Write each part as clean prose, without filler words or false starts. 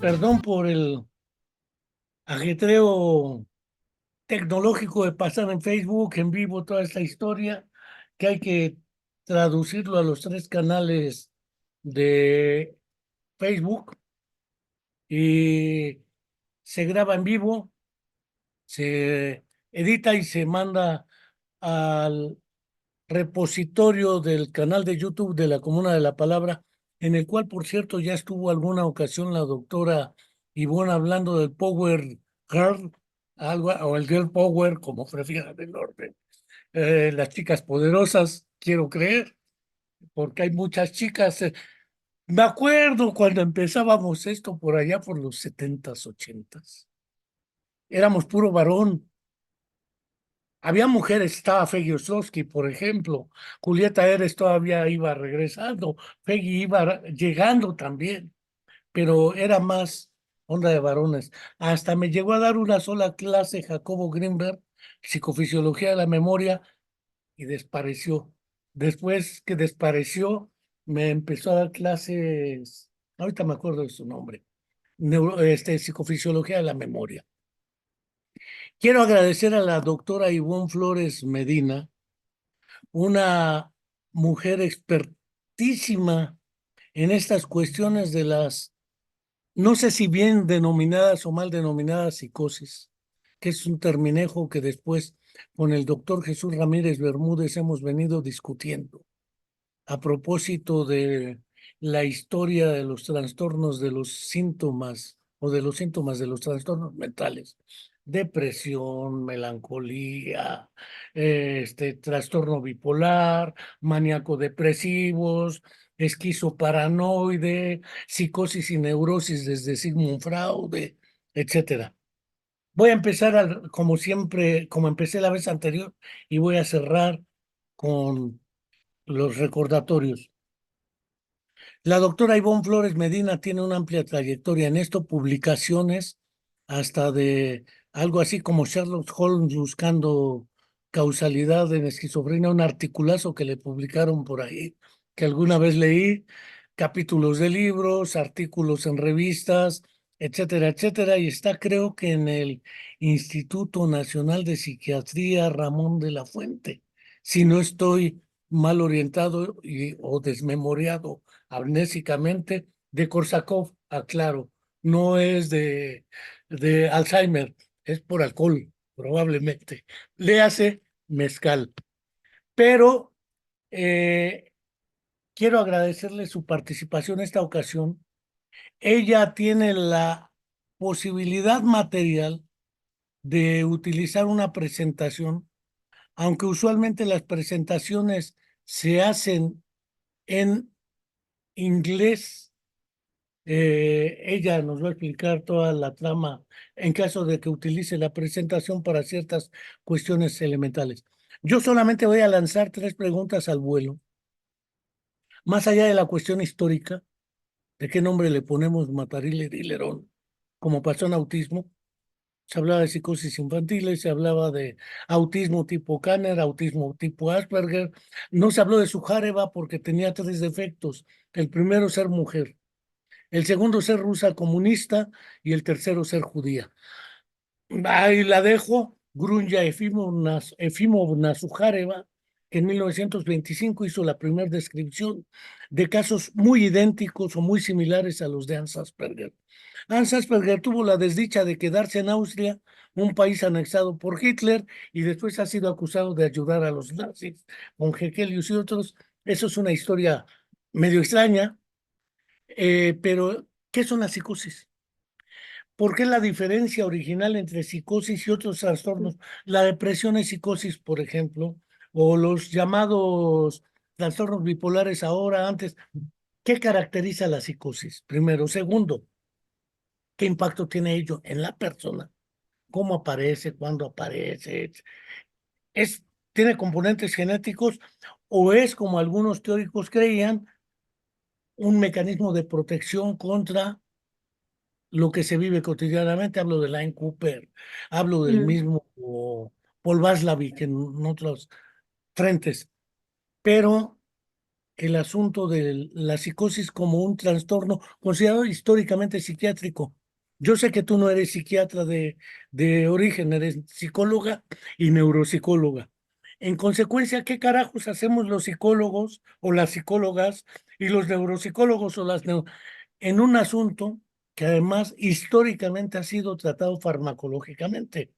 Perdón por el ajetreo tecnológico de pasar en Facebook, en vivo, toda esta historia, que hay que traducirlo a los tres canales de Facebook y se graba en vivo, se edita y se manda al repositorio del canal de YouTube de la Comuna de la Palabra, en el cual, por cierto, ya estuvo alguna ocasión la doctora Ivonne hablando del Power Girl, algo, o el Girl Power, como prefieran el orden. Las chicas poderosas, quiero creer, porque hay muchas chicas. Me acuerdo cuando empezábamos esto por allá por los setentas, ochentas. Éramos puro varón. Había mujeres, estaba Feggy Ostrowski, por ejemplo. Julieta Eres todavía iba regresando. Feggy iba llegando también, pero era más onda de varones. Hasta me llegó a dar una sola clase Jacobo Greenberg, psicofisiología de la memoria, y desapareció. Después que desapareció, me empezó a dar clases, ahorita me acuerdo de su nombre, psicofisiología de la memoria. Quiero agradecer a la doctora Ivonne Flores Medina, una mujer expertísima en estas cuestiones de las, no sé si bien denominadas o mal denominadas psicosis, que es un terminejo que después con el doctor Jesús Ramírez Bermúdez hemos venido discutiendo a propósito de la historia de los trastornos de los síntomas o de los síntomas de los trastornos mentales, depresión, melancolía, trastorno bipolar, maníaco-depresivos, esquizoparanoide, psicosis y neurosis desde Sigmund Freud, etcétera. Voy a empezar como siempre, como empecé la vez anterior, y voy a cerrar con los recordatorios. La doctora Ivonne Flores Medina tiene una amplia trayectoria en esto, publicaciones hasta de algo así como Sherlock Holmes buscando causalidad en esquizofrenia, un articulazo que le publicaron por ahí, que alguna vez leí, capítulos de libros, artículos en revistas, etcétera, etcétera, y está creo que en el Instituto Nacional de Psiquiatría Ramón de la Fuente, si no estoy mal orientado o desmemoriado amnésicamente, de Korsakoff, aclaro, no es de Alzheimer, es por alcohol, probablemente. Le hace mezcal. Pero quiero agradecerle su participación en esta ocasión. Ella tiene la posibilidad material de utilizar una presentación, aunque usualmente las presentaciones se hacen en inglés. Ella nos va a explicar toda la trama en caso de que utilice la presentación para ciertas cuestiones elementales. Yo solamente voy a lanzar tres preguntas al vuelo. Más allá de la cuestión histórica, ¿de qué nombre le ponemos Matarile Dilerón? Como pasó en autismo, se hablaba de psicosis infantiles, se hablaba de autismo tipo Kanner, autismo tipo Asperger. No se habló de su Jareva porque tenía tres defectos. El primero, ser mujer. El segundo, ser rusa comunista, y el tercero, ser judía. Ahí la dejo. Grunya Efimovna Sujáreva, que en 1925 hizo la primera descripción de casos muy idénticos o muy similares a los de Hans Asperger. Hans Asperger tuvo la desdicha de quedarse en Austria, un país anexado por Hitler, y después ha sido acusado de ayudar a los nazis con Hegelius y otros. Eso es una historia medio extraña, pero ¿qué son las psicosis? ¿Por qué la diferencia original entre psicosis y otros trastornos? La depresión es psicosis, por ejemplo, o los llamados trastornos bipolares ahora, antes. ¿Qué caracteriza la psicosis? Primero. Segundo, ¿qué impacto tiene ello en la persona? ¿Cómo aparece? ¿Cuándo aparece? ¿Es, tiene componentes genéticos o es, como algunos teóricos creían, un mecanismo de protección contra lo que se vive cotidianamente? Hablo de Line Cooper, hablo del Mm. mismo Paul Václavic en otros frentes, pero el asunto de la psicosis como un trastorno considerado históricamente psiquiátrico. Yo sé que tú no eres psiquiatra de origen, eres psicóloga y neuropsicóloga. En consecuencia, ¿qué carajos hacemos los psicólogos o las psicólogas y los neuropsicólogos o en un asunto que además históricamente ha sido tratado farmacológicamente?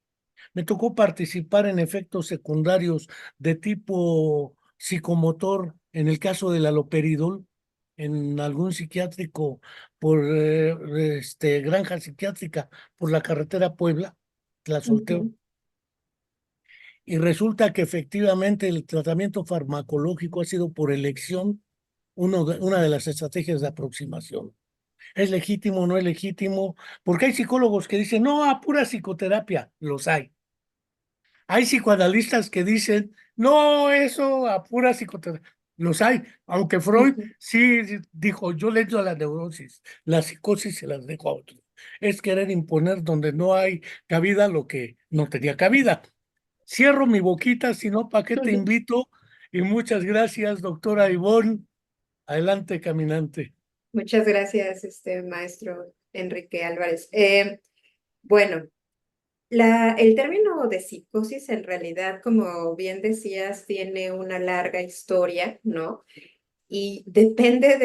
Me tocó participar en efectos secundarios de tipo psicomotor, en el caso del haloperidol, en algún psiquiátrico por granja psiquiátrica por la carretera Puebla, Tlazolteotl, Ujú, y resulta que efectivamente el tratamiento farmacológico ha sido por elección una de las estrategias de aproximación. ¿Es legítimo o no es legítimo? Porque hay psicólogos que dicen, no, a pura psicoterapia, los hay. Hay psicoanalistas que dicen, no, eso a pura psicoterapia. Los hay, aunque Freud ujú. sí dijo, yo le echo a la neurosis, la psicosis se las dejo a otros. Es querer imponer donde no hay cabida lo que no tenía cabida. Cierro mi boquita, si no, ¿para qué te invito? Y muchas gracias, doctora Ivonne. Adelante, caminante. Muchas gracias, maestro Enrique Álvarez. Bueno, el término de psicosis en realidad, como bien decías, tiene una larga historia, ¿no? Y depende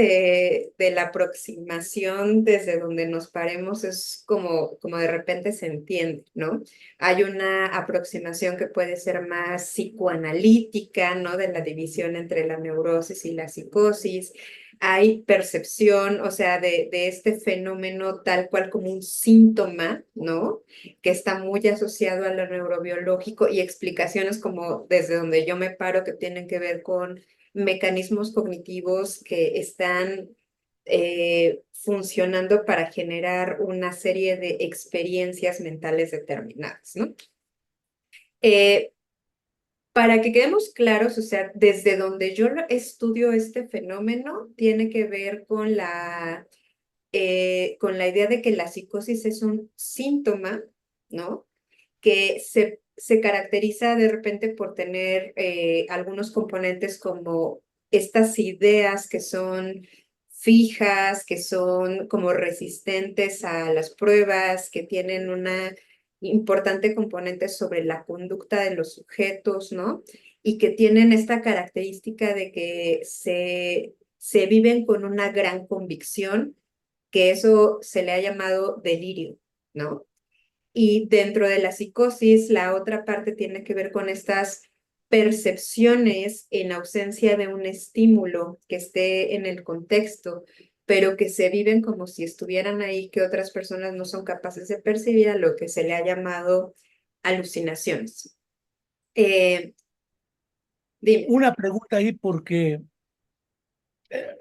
de la aproximación desde donde nos paremos, es como de repente se entiende, ¿no? Hay una aproximación que puede ser más psicoanalítica, ¿no? De la división entre la neurosis y la psicosis. Hay percepción, o sea, de este fenómeno tal cual como un síntoma, ¿no? Que está muy asociado a lo neurobiológico y explicaciones como desde donde yo me paro que tienen que ver con mecanismos cognitivos que están funcionando para generar una serie de experiencias mentales determinadas, ¿no? Eh, para que quedemos claros, o sea, desde donde yo estudio este fenómeno, tiene que ver con la idea de que la psicosis es un síntoma, ¿no? Que se caracteriza de repente por tener algunos componentes como estas ideas que son fijas, que son como resistentes a las pruebas, que tienen una importante componente sobre la conducta de los sujetos, ¿no? Y que tienen esta característica de que se viven con una gran convicción, que eso se le ha llamado delirio, ¿no? Y dentro de la psicosis, la otra parte tiene que ver con estas percepciones en ausencia de un estímulo que esté en el contexto, pero que se viven como si estuvieran ahí, que otras personas no son capaces de percibir, a lo que se le ha llamado alucinaciones. Eh, Dime. Una pregunta ahí porque eh,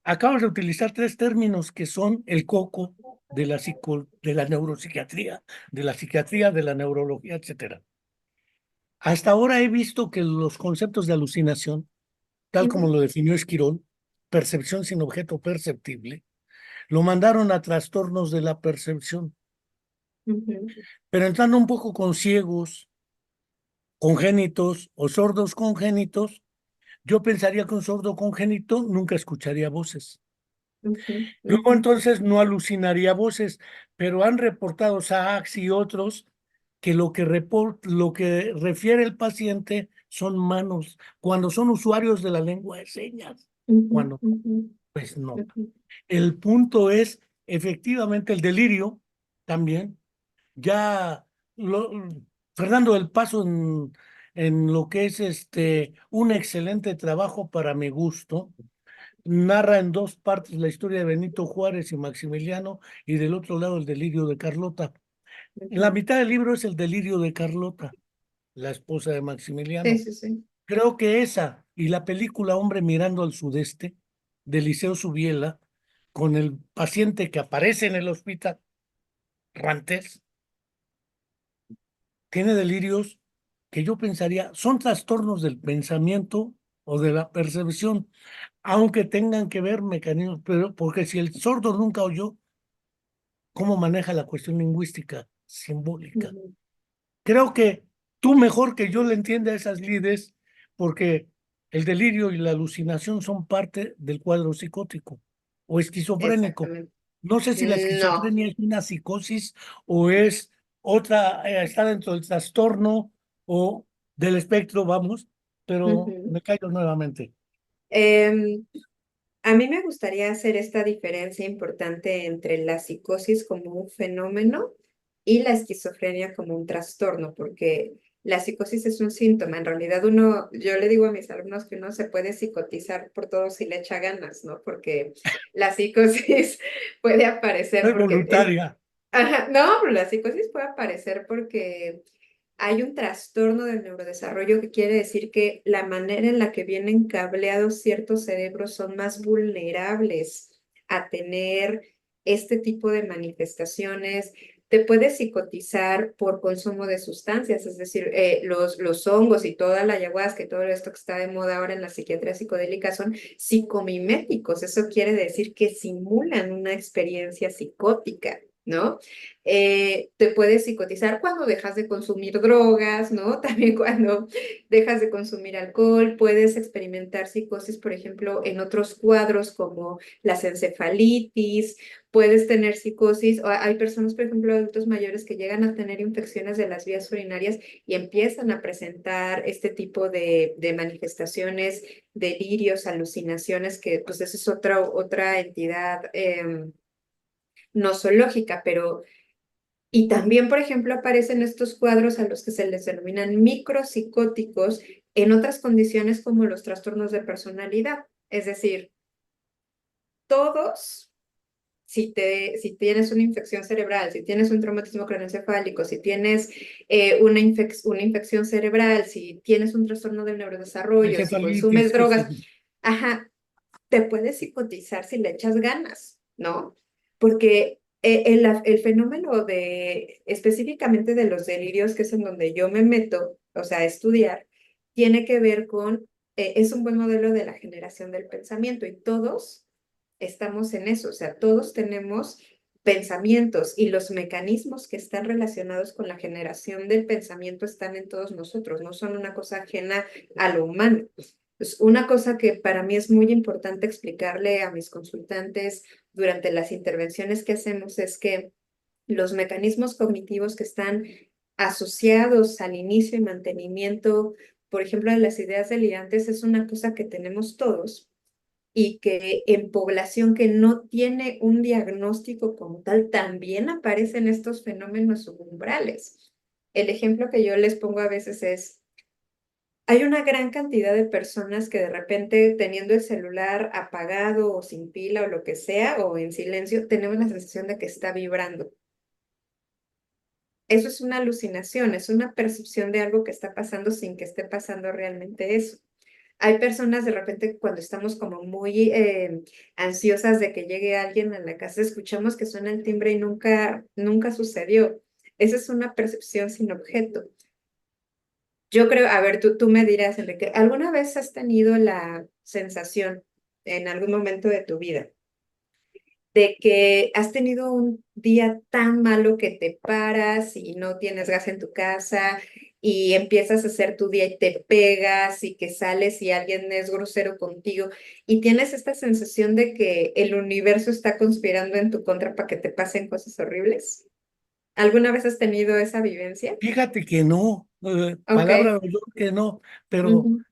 acabas de utilizar tres términos que son el coco de la neuropsiquiatría, de la psiquiatría, de la neurología, etcétera. Hasta ahora he visto que los conceptos de alucinación, tal como Ujú, lo definió Esquirol, percepción sin objeto perceptible, lo mandaron a trastornos de la percepción. ujú, Pero entrando un poco con ciegos, congénitos o sordos congénitos, yo pensaría que un sordo congénito nunca escucharía voces. ujú, Luego ujú, entonces no alucinaría voces, pero han reportado Sachs y otros que lo que refiere el paciente son manos, cuando son usuarios de la lengua de señas, ujú, cuando ujú, pues no. ujú, El punto es efectivamente el delirio también. Ya lo- Fernando del Paso en lo que es un excelente trabajo para mi gusto narra en dos partes la historia de Benito Juárez y Maximiliano y del otro lado el delirio de Carlota. En la ujú. mitad del libro es el delirio de Carlota, la esposa de Sí, Maximiliano. sí, sí. Creo que esa y la película Hombre mirando al sudeste de Liceo Subiela, con el paciente que aparece en el hospital, Rantes, tiene delirios que yo pensaría son trastornos del pensamiento o de la percepción, aunque tengan que ver mecanismos, pero porque si el sordo nunca oyó, ¿cómo maneja la cuestión lingüística simbólica? Ujú, Creo que tú mejor que yo le entiendes a esas lides, porque el delirio y la alucinación son parte del cuadro psicótico o esquizofrénico. Exactamente. No sé si la No. esquizofrenia es una psicosis o es otra, está dentro del trastorno o del espectro, vamos, pero Ujú. me caigo nuevamente. Em, a mí me gustaría hacer esta diferencia importante entre la psicosis como un fenómeno y la esquizofrenia como un trastorno, porque la psicosis es un síntoma. En realidad yo le digo a mis alumnos que uno se puede psicotizar por todo si le echa ganas, ¿no? Porque la psicosis puede aparecer Es porque es, voluntaria. ajá, no, pero la psicosis puede aparecer porque hay un trastorno del neurodesarrollo que quiere decir que la manera en la que vienen cableados ciertos cerebros son más vulnerables a tener este tipo de manifestaciones. Te puedes psicotizar por consumo de sustancias, es decir, los hongos y toda la ayahuasca y todo esto que está de moda ahora en la psiquiatría psicodélica son psicomiméticos. Eso quiere decir que simulan una experiencia psicótica, ¿no? Te puedes psicotizar cuando dejas de consumir drogas, ¿no? También cuando dejas de consumir alcohol, puedes experimentar psicosis, por ejemplo, en otros cuadros como las encefalitis, puedes tener psicosis, o hay personas, por ejemplo, adultos mayores que llegan a tener infecciones de las vías urinarias y empiezan a presentar este tipo de manifestaciones, delirios, alucinaciones, que pues esa es otra entidad nosológica, pero y también, por ejemplo, aparecen estos cuadros a los que se les denominan micropsicóticos en otras condiciones como los trastornos de personalidad. Es decir, todos, si tienes una infección cerebral, si tienes un traumatismo craneoencefálico, si tienes una infección cerebral, si tienes un trastorno del neurodesarrollo, si consumes Encefalitis, sí, sí, drogas, sí. ajá, te puedes psicotizar si le echas ganas, ¿no? Porque el fenómeno específicamente de los delirios, que es en donde yo me meto, o sea, a estudiar, tiene que ver con, es un buen modelo de la generación del pensamiento y todos estamos en eso, o sea, todos tenemos pensamientos y los mecanismos que están relacionados con la generación del pensamiento están en todos nosotros, no son una cosa ajena a lo humano. Pues una cosa que para mí es muy importante explicarle a mis consultantes durante las intervenciones que hacemos es que los mecanismos cognitivos que están asociados al inicio y mantenimiento, por ejemplo, de las ideas delirantes, es una cosa que tenemos todos y que en población que no tiene un diagnóstico como tal, también aparecen estos fenómenos subumbrales. El ejemplo que yo les pongo a veces es, hay una gran cantidad de personas que de repente teniendo el celular apagado o sin pila o lo que sea o en silencio, tenemos la sensación de que está vibrando. Eso es una alucinación, es una percepción de algo que está pasando sin que esté pasando realmente eso. Hay personas de repente cuando estamos como muy ansiosas de que llegue alguien a la casa, escuchamos que suena el timbre y nunca sucedió. Esa es una percepción sin objeto. Yo creo, a ver, tú me dirás, Enrique, ¿alguna vez has tenido la sensación en algún momento de tu vida de que has tenido un día tan malo que te paras y no tienes gas en tu casa y empiezas a hacer tu día y te pegas y que sales y alguien es grosero contigo y tienes esta sensación de que el universo está conspirando en tu contra para que te pasen cosas horribles? ¿Alguna vez has tenido esa vivencia? Fíjate que no, palabra Ok. de honor que no, pero Ujú,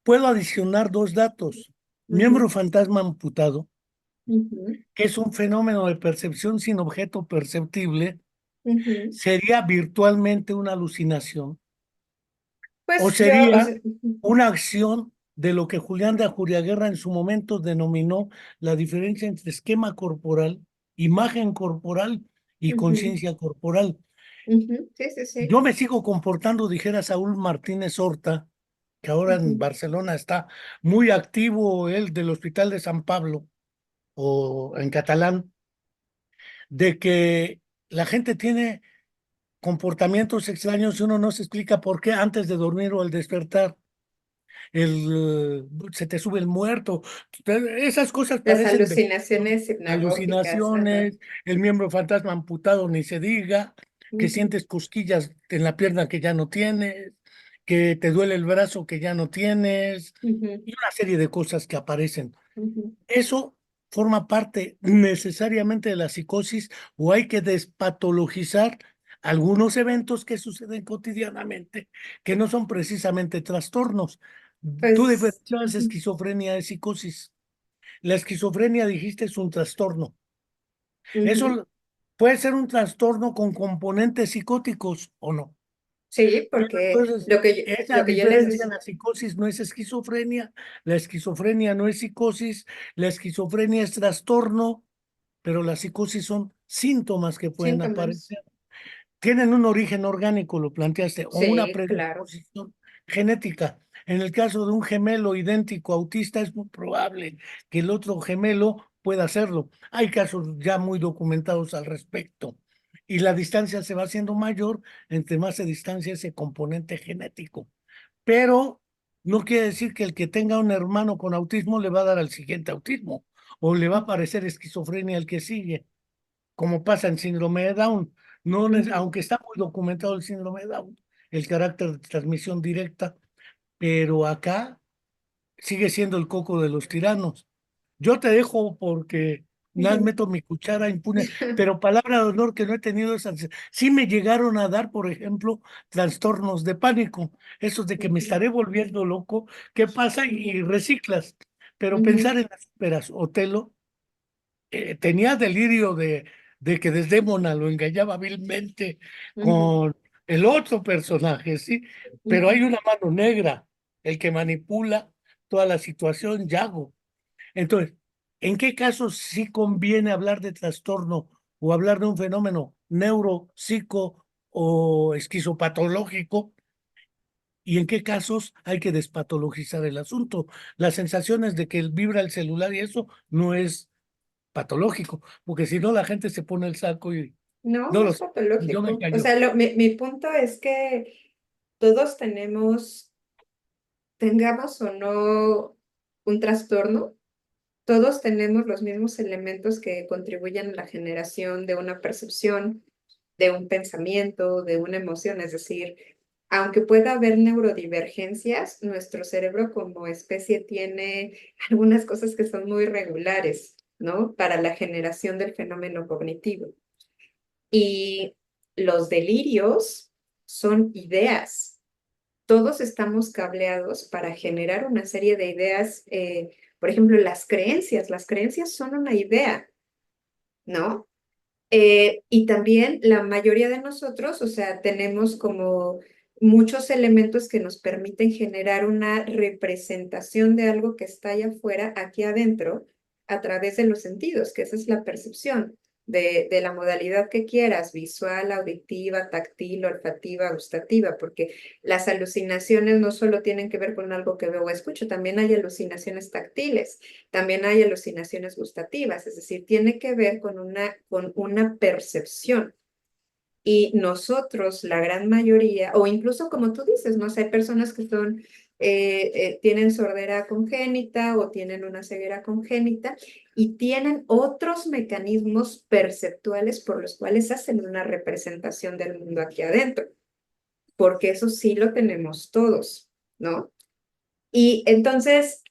puedo adicionar dos datos. Miembro ujú, fantasma amputado, ujú, que es un fenómeno de percepción sin objeto perceptible, ujú. sería virtualmente una alucinación o Pues yo, o sea, sería una acción de lo que Julián de Ajuriaguerra en su momento denominó la diferencia entre esquema corporal, imagen corporal y ujú, conciencia corporal. ujú, sí, sí, sí. Yo me sigo comportando, dijera Saúl Martínez Horta, que ahora en Ujú, Barcelona está muy activo, él del Hospital de San Pablo, o en catalán, de que la gente tiene comportamientos extraños y uno no se explica por qué antes de dormir o al despertar. Se te sube el muerto. Esas cosas las parecen de alucinaciones hipnagógicas, ajá. alucinaciones, el miembro fantasma amputado, ni se diga, que Ujú, sientes cosquillas en la pierna que ya no tienes, que te duele el brazo que ya no tienes Ujú, y una serie de cosas que aparecen. ujú. ¿Eso forma parte necesariamente de la psicosis o hay que despatologizar algunos eventos que suceden cotidianamente que no son precisamente trastornos? Tú Pues, diferencias ujú, esquizofrenia de psicosis. La esquizofrenia, dijiste, es un trastorno. ujú. Eso puede ser un trastorno con componentes psicóticos o no. Sí, Pero porque entonces, esa lo que yo les diferencia, decía. la psicosis no es esquizofrenia, la esquizofrenia no es psicosis, la esquizofrenia es trastorno, pero la psicosis son síntomas que pueden Síntomas. aparecer. Tienen un origen orgánico, lo planteaste, o una Sí, claro. predisposición genética. En el caso de un gemelo idéntico autista, es muy probable que el otro gemelo pueda hacerlo. Hay casos ya muy documentados al respecto. Y la distancia se va haciendo mayor entre más se distancia ese componente genético. Pero no quiere decir que el que tenga un hermano con autismo le va a dar al siguiente autismo o le va a parecer esquizofrenia al que sigue como pasa en síndrome de Down. No, Ujú, aunque está muy documentado el síndrome de Down, el carácter de transmisión directa, pero acá sigue siendo el coco de los tiranos. Yo te dejo porque nada ujú, meto mi cuchara impune, pero palabra de honor que no he tenido esas. Sí me llegaron a dar, por ejemplo, trastornos de pánico, esos de que me ujú, estaré volviendo loco, ¿qué pasa? Y reciclas. Pero ujú, pensar en las óperas, Otelo tenía delirio de que Desdémona lo engañaba vilmente ujú, con el otro personaje, ¿sí? Pero hay ujú. una mano negra, el que manipula toda la situación, Yago. Entonces, ¿en qué casos sí conviene hablar de trastorno o hablar de un fenómeno neuropsico o esquizopatológico? ¿Y en qué casos hay que despatologizar el asunto? Las sensaciones de que vibra el celular y eso no es patológico, porque si no la gente se pone el saco y No, no no lo es sé, yo me patológico. O callo. sea, mi punto es que todos tenemos, tengamos o no un trastorno, todos tenemos los mismos elementos que contribuyen a la generación de una percepción, de un pensamiento, de una emoción. Es decir, aunque pueda haber neurodivergencias, nuestro cerebro como especie tiene algunas cosas que son muy regulares, ¿no? Para la generación del fenómeno cognitivo. Y los delirios son ideas. Todos estamos cableados para generar una serie de ideas. Por ejemplo, las creencias son una idea, ¿no? Y también la mayoría de nosotros, o sea, tenemos como muchos elementos que nos permiten generar una representación de algo que está allá afuera, aquí adentro, a través de los sentidos, que esa es la percepción de la modalidad que quieras, visual, auditiva, táctil, olfativa, gustativa, porque las alucinaciones no solo tienen que ver con algo que veo o escucho, también hay alucinaciones táctiles. También hay alucinaciones gustativas, es decir, tiene que ver con una percepción. Y nosotros, la gran mayoría, o incluso como tú dices, no sé, hay personas que son, tienen sordera congénita o tienen una ceguera congénita y tienen otros mecanismos perceptuales por los cuales hacen una representación del mundo aquí adentro, porque eso sí lo tenemos todos, ¿no? Y entonces,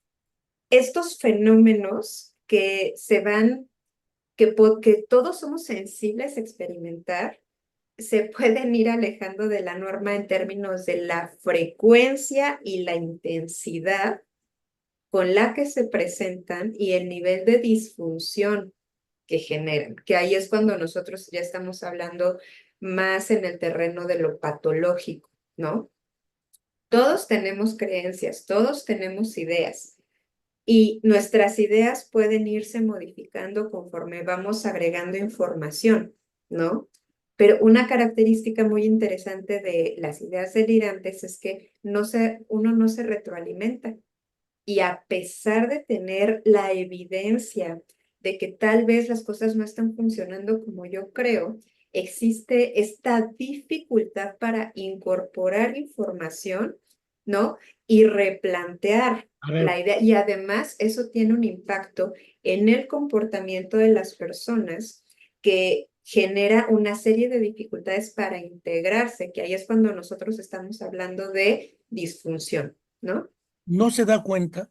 estos fenómenos que se van, que todos somos sensibles a experimentar, se pueden ir alejando de la norma en términos de la frecuencia y la intensidad con la que se presentan y el nivel de disfunción que generan, que ahí es cuando nosotros ya estamos hablando más en el terreno de lo patológico, ¿no? Todos tenemos creencias, todos tenemos ideas. Y nuestras ideas pueden irse modificando conforme vamos agregando información, ¿no? Pero una característica muy interesante de las ideas delirantes es que uno no se retroalimenta. Y a pesar de tener la evidencia de que tal vez las cosas no están funcionando como yo creo, existe esta dificultad para incorporar información, ¿no? Y replantear A ver, la idea. Y además eso tiene un impacto en el comportamiento de las personas que genera una serie de dificultades para integrarse, que ahí es cuando nosotros estamos hablando de disfunción, ¿no? No se da cuenta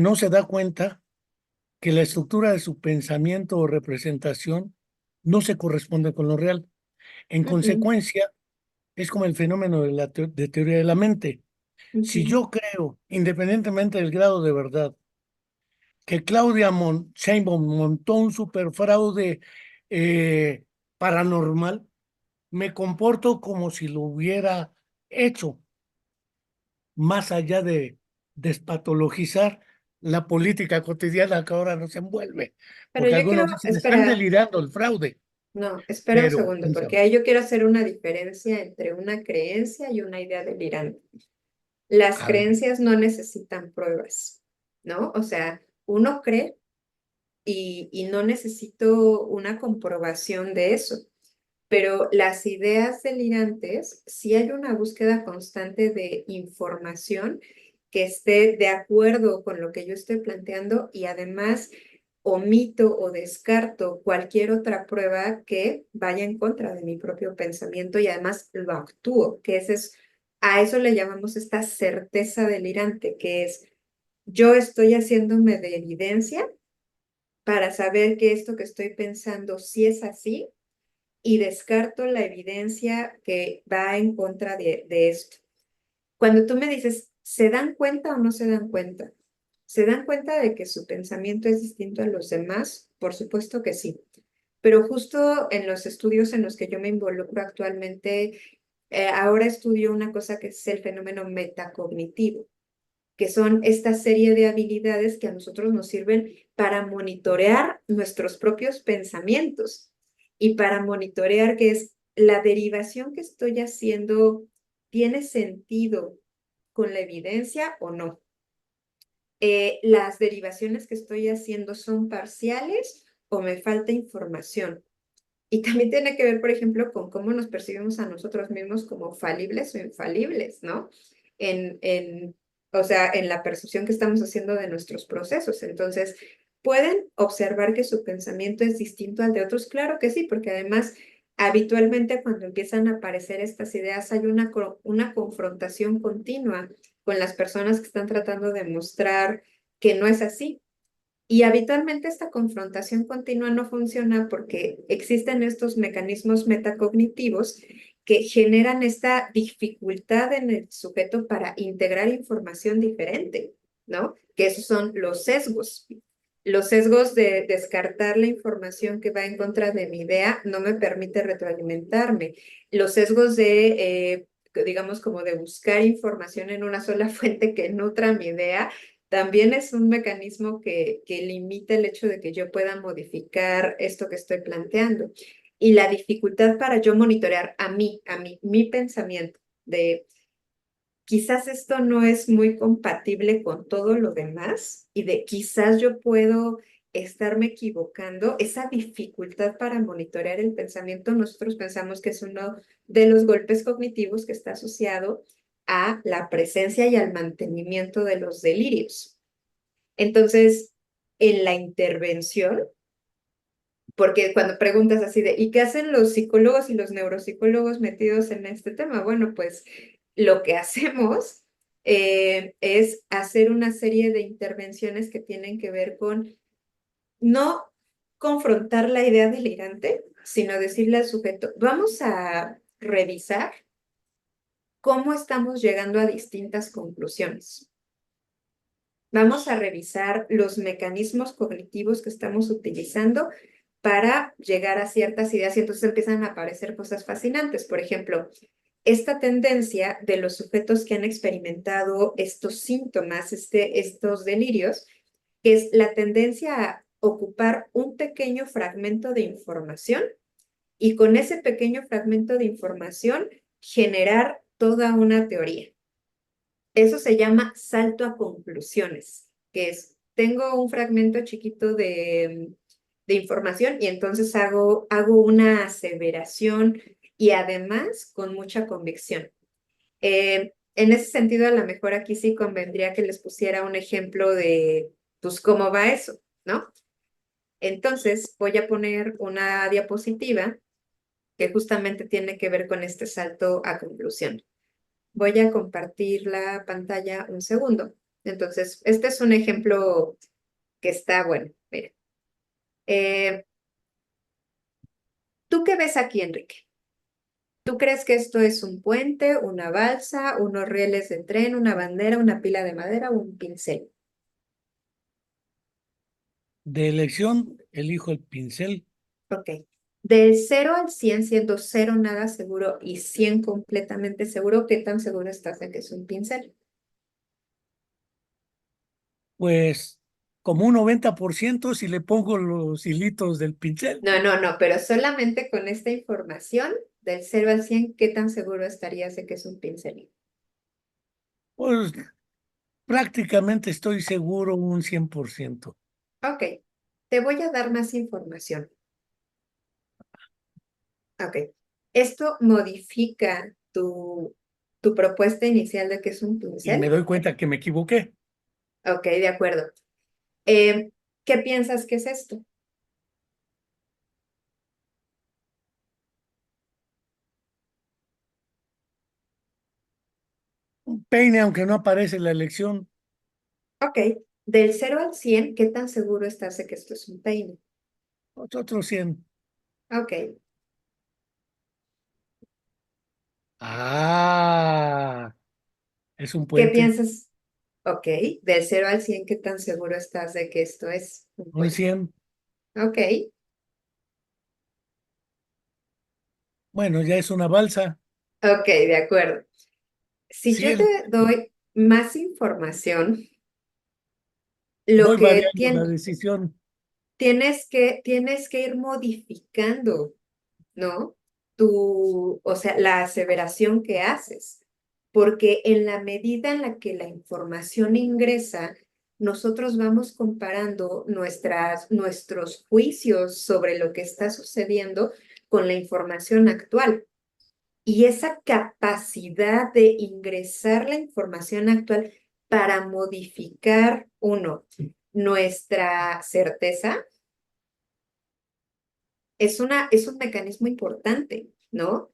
no se da cuenta que la estructura de su pensamiento o representación no se corresponde con lo real. En Ujú, consecuencia, es como el fenómeno de la de teoría de la mente. Si ujú. yo creo, independientemente del grado de verdad, que Claudia Sheinbaum montó un superfraude eh, paranormal, me comporto como si lo hubiera hecho, más allá de despatologizar la política cotidiana que ahora nos envuelve, Pero porque yo quiero, algunos dicen, están espera, delirando el fraude, no, espera un pero segundo, quién porque sabe. ahí yo quiero hacer una diferencia entre una creencia y una idea delirante. Las A ver, creencias no necesitan pruebas, ¿no? O sea, uno cree y no necesito una comprobación de eso. Pero las ideas delirantes, sí hay una búsqueda constante de información que esté de acuerdo con lo que yo estoy planteando y además omito o descarto cualquier otra prueba que vaya en contra de mi propio pensamiento y además lo actúo, que ese es, a eso le llamamos esta certeza delirante, que es yo estoy haciéndome de evidencia para saber que esto que estoy pensando sí es así y descarto la evidencia que va en contra de esto. Cuando tú me dices, ¿se dan cuenta o no se dan cuenta? ¿Se dan cuenta de que su pensamiento es distinto a los demás? Por supuesto que sí. Pero justo en los estudios en los que yo me involucro actualmente, ahora estudio una cosa que es el fenómeno metacognitivo, que son esta serie de habilidades que a nosotros nos sirven para monitorear nuestros propios pensamientos y para monitorear que es la derivación que estoy haciendo, ¿tiene sentido con la evidencia o no? ¿Las derivaciones que estoy haciendo son parciales o me falta información? Y también tiene que ver, por ejemplo, con cómo nos percibimos a nosotros mismos como falibles o infalibles, ¿no? O sea, en la percepción que estamos haciendo de nuestros procesos. Entonces, ¿pueden observar que su pensamiento es distinto al de otros? Claro que sí, porque además, habitualmente cuando empiezan a aparecer estas ideas, hay una confrontación continua con las personas que están tratando de mostrar que no es así. Y habitualmente esta confrontación continua no funciona porque existen estos mecanismos metacognitivos que generan esta dificultad en el sujeto para integrar información diferente, ¿no? Que esos son los sesgos. Los sesgos de descartar la información que va en contra de mi idea no me permite retroalimentarme. Los sesgos digamos, como de buscar información en una sola fuente que nutra mi idea también es un mecanismo que limita el hecho de que yo pueda modificar esto que estoy planteando. Y la dificultad para yo monitorear mi pensamiento de quizás esto no es muy compatible con todo lo demás y de quizás yo puedo estarme equivocando, esa dificultad para monitorear el pensamiento, nosotros pensamos que es uno de los golpes cognitivos que está asociado a la presencia y al mantenimiento de los delirios. Entonces, en la intervención, porque cuando preguntas así de, ¿y qué hacen los psicólogos y los neuropsicólogos metidos en este tema? Bueno, pues lo que hacemos es hacer una serie de intervenciones que tienen que ver con no confrontar la idea delirante, sino decirle al sujeto, vamos a revisar cómo estamos llegando a distintas conclusiones. Vamos a revisar los mecanismos cognitivos que estamos utilizando para llegar a ciertas ideas y entonces empiezan a aparecer cosas fascinantes. Por ejemplo, esta tendencia de los sujetos que han experimentado estos síntomas, estos delirios, que es la tendencia a ocupar un pequeño fragmento de información y con ese pequeño fragmento de información generar toda una teoría. Eso se llama salto a conclusiones, que es, tengo un fragmento chiquito de información y entonces hago una aseveración y además con mucha convicción. En ese sentido, a lo mejor aquí sí convendría que les pusiera un ejemplo de, pues, cómo va eso, ¿no? Entonces, voy a poner una diapositiva que justamente tiene que ver con este salto a conclusión. Voy a compartir la pantalla un segundo. Entonces, este es un ejemplo que está bueno. Mira. ¿Tú qué ves aquí, Enrique? ¿Tú crees que esto es un puente, una balsa, unos rieles de tren, una bandera, una pila de madera o un pincel? De elección, elijo el pincel. Ok. Del 0 al 100, siendo 0 nada seguro y 100 completamente seguro, ¿qué tan seguro estás de que es un pincel? Pues como un 90% si le pongo los hilitos del pincel. No, pero solamente con esta información, del 0 al 100, ¿qué tan seguro estarías de que es un pincel? Pues prácticamente estoy seguro un 100%. Ok, te voy a dar más información. Ok, esto modifica tu propuesta inicial de que es un Y me pincel. doy cuenta que me equivoqué. Ok, de acuerdo. Eh, ¿Qué piensas que es esto? Un peine, aunque no aparece en la elección, Ok, del 0 al 100, ¿qué tan seguro estás de que esto es un peine? otro 100. Ok, Ah, es un ¿qué puente. piensas? Ok, del 0 al 100, ¿qué tan seguro estás de que esto es un Un puente? 100. Ok, Bueno, ya es una balsa. ok, de acuerdo. Si Sí, yo te doy más información, lo voy que variando la decisión. tienes que ir modificando, ¿no? O sea, la aseveración que haces, porque en la medida en la que la información ingresa, nosotros vamos comparando nuestros juicios sobre lo que está sucediendo con la información actual. Y esa capacidad de ingresar la información actual para modificar, uno, nuestra certeza, es un mecanismo importante, ¿no?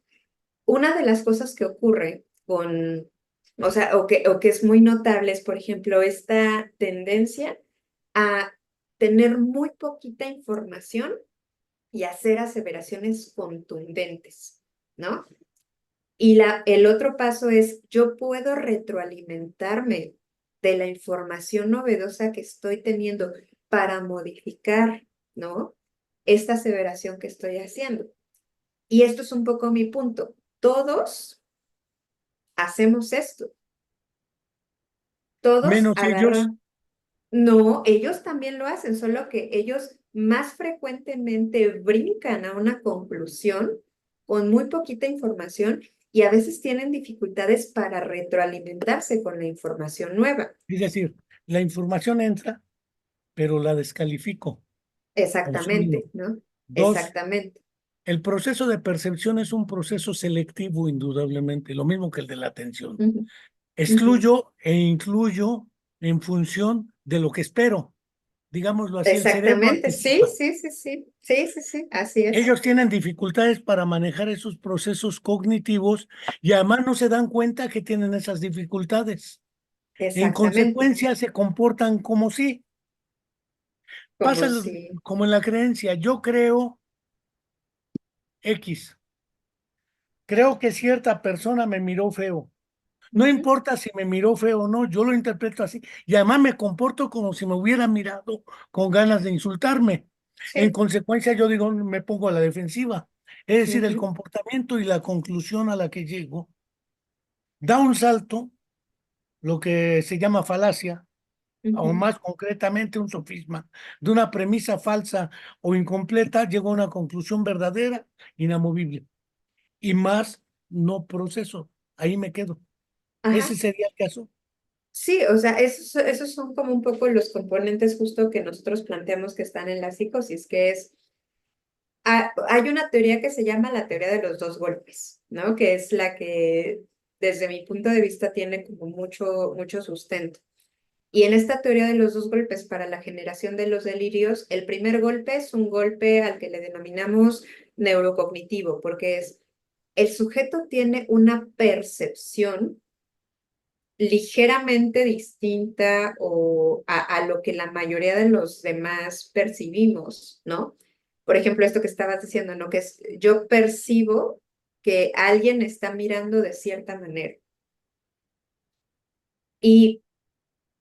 Una de las cosas que ocurre o sea, o que es muy notable es, por ejemplo, esta tendencia a tener muy poquita información y hacer aseveraciones contundentes, ¿no? Y el otro paso es, yo puedo retroalimentarme de la información novedosa que estoy teniendo para modificar, ¿no? Esta aseveración que estoy haciendo. Y esto es un poco mi punto. Todos hacemos esto. Todos Menos ellos. agarran. No, ellos también lo hacen, solo que ellos más frecuentemente brincan a una conclusión con muy poquita información y a veces tienen dificultades para retroalimentarse con la información nueva. Es decir, la información entra, pero la descalifico. Opción uno. Exactamente, ¿no? Dos, Exactamente. el proceso de percepción es un proceso selectivo, indudablemente, lo mismo que el de la atención. Ujú, ujú. Excluyo e incluyo en función de lo que espero. Digámoslo así, el cerebro Exactamente, sí, anticipa. sí, sí, sí, sí, sí, sí, así es. Ellos tienen dificultades para manejar esos procesos cognitivos y además no se dan cuenta que tienen esas dificultades. En Exactamente, consecuencia, se comportan como si, pasa como si. como en la creencia, yo creo X, creo que cierta persona me miró feo. No Ujú, importa si me miró feo o no, yo lo interpreto así. Y además me comporto como si me hubiera mirado con ganas de insultarme. En sí. consecuencia, yo digo, me pongo a la defensiva. Es decir, el Ujú, comportamiento y la conclusión a la que llego da un salto, lo que se llama falacia, o ujú. más concretamente un sofisma. De una premisa falsa o incompleta, llego a una conclusión verdadera, inamovible. Y más no proceso. Ahí me quedo. Ese Ajá. sería el caso. Sí, o sea, esos son como un poco los componentes justo que nosotros planteamos que están en la psicosis, que es, hay una teoría que se llama la teoría de los dos golpes, ¿no? Que es la que, desde mi punto de vista, tiene como mucho sustento. Y en esta teoría de los dos golpes para la generación de los delirios, el primer golpe es un golpe al que le denominamos neurocognitivo, porque es el sujeto tiene una percepción ligeramente distinta o a lo que la mayoría de los demás percibimos, ¿no? Por ejemplo, esto que estabas diciendo, ¿no? Que es, yo percibo que alguien está mirando de cierta manera. Y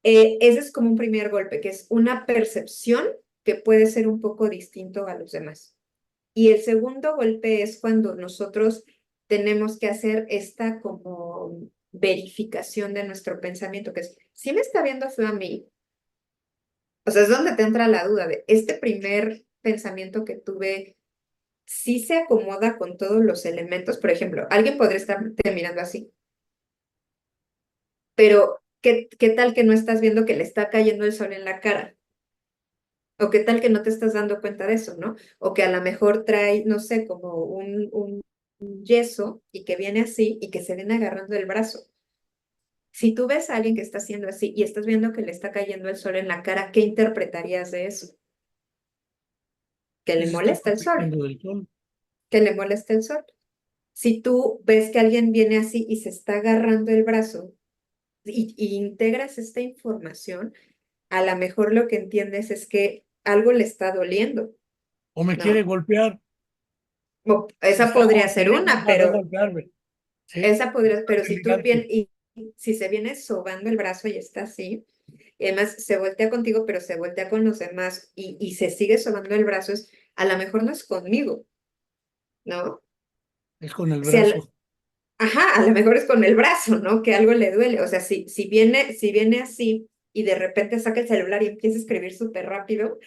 ese es como un primer golpe, que es una percepción que puede ser un poco distinto a los demás. Y el segundo golpe es cuando nosotros tenemos que hacer esta como verificación de nuestro pensamiento, que es, si me está viendo feo a mí, o sea, es donde te entra la duda de, este primer pensamiento que tuve, sí se acomoda con todos los elementos. Por ejemplo, alguien podría estar mirando así, pero ¿qué tal que no estás viendo que le está cayendo el sol en la cara? O qué tal que no te estás dando cuenta de eso, ¿no? O que a lo mejor trae, no sé, como un yeso y que viene así y que se viene agarrando el brazo. Si tú ves a alguien que está haciendo así y estás viendo que le está cayendo el sol en la cara, ¿qué interpretarías de eso? Que Que le se está molesta el sol, protegiendo del sol. que le molesta el sol. Si tú ves que alguien viene así y se está agarrando el brazo y integras esta información, a lo mejor lo que entiendes es que algo le está doliendo, O me quiere ¿no? golpear. Esa podría Se ser viene una, para pero golpearme. Sí, esa podría, pero si tú bien, intimidarte. y si se viene sobando el brazo y está así, y además se voltea contigo, pero se voltea con los demás y se sigue sobando el brazo, es, a lo mejor no es conmigo, ¿no? Es con el Si brazo. ajá, a lo mejor es con el brazo, ¿no? Que algo le duele. O sea, si viene así y de repente saca el celular y empieza a escribir súper rápido,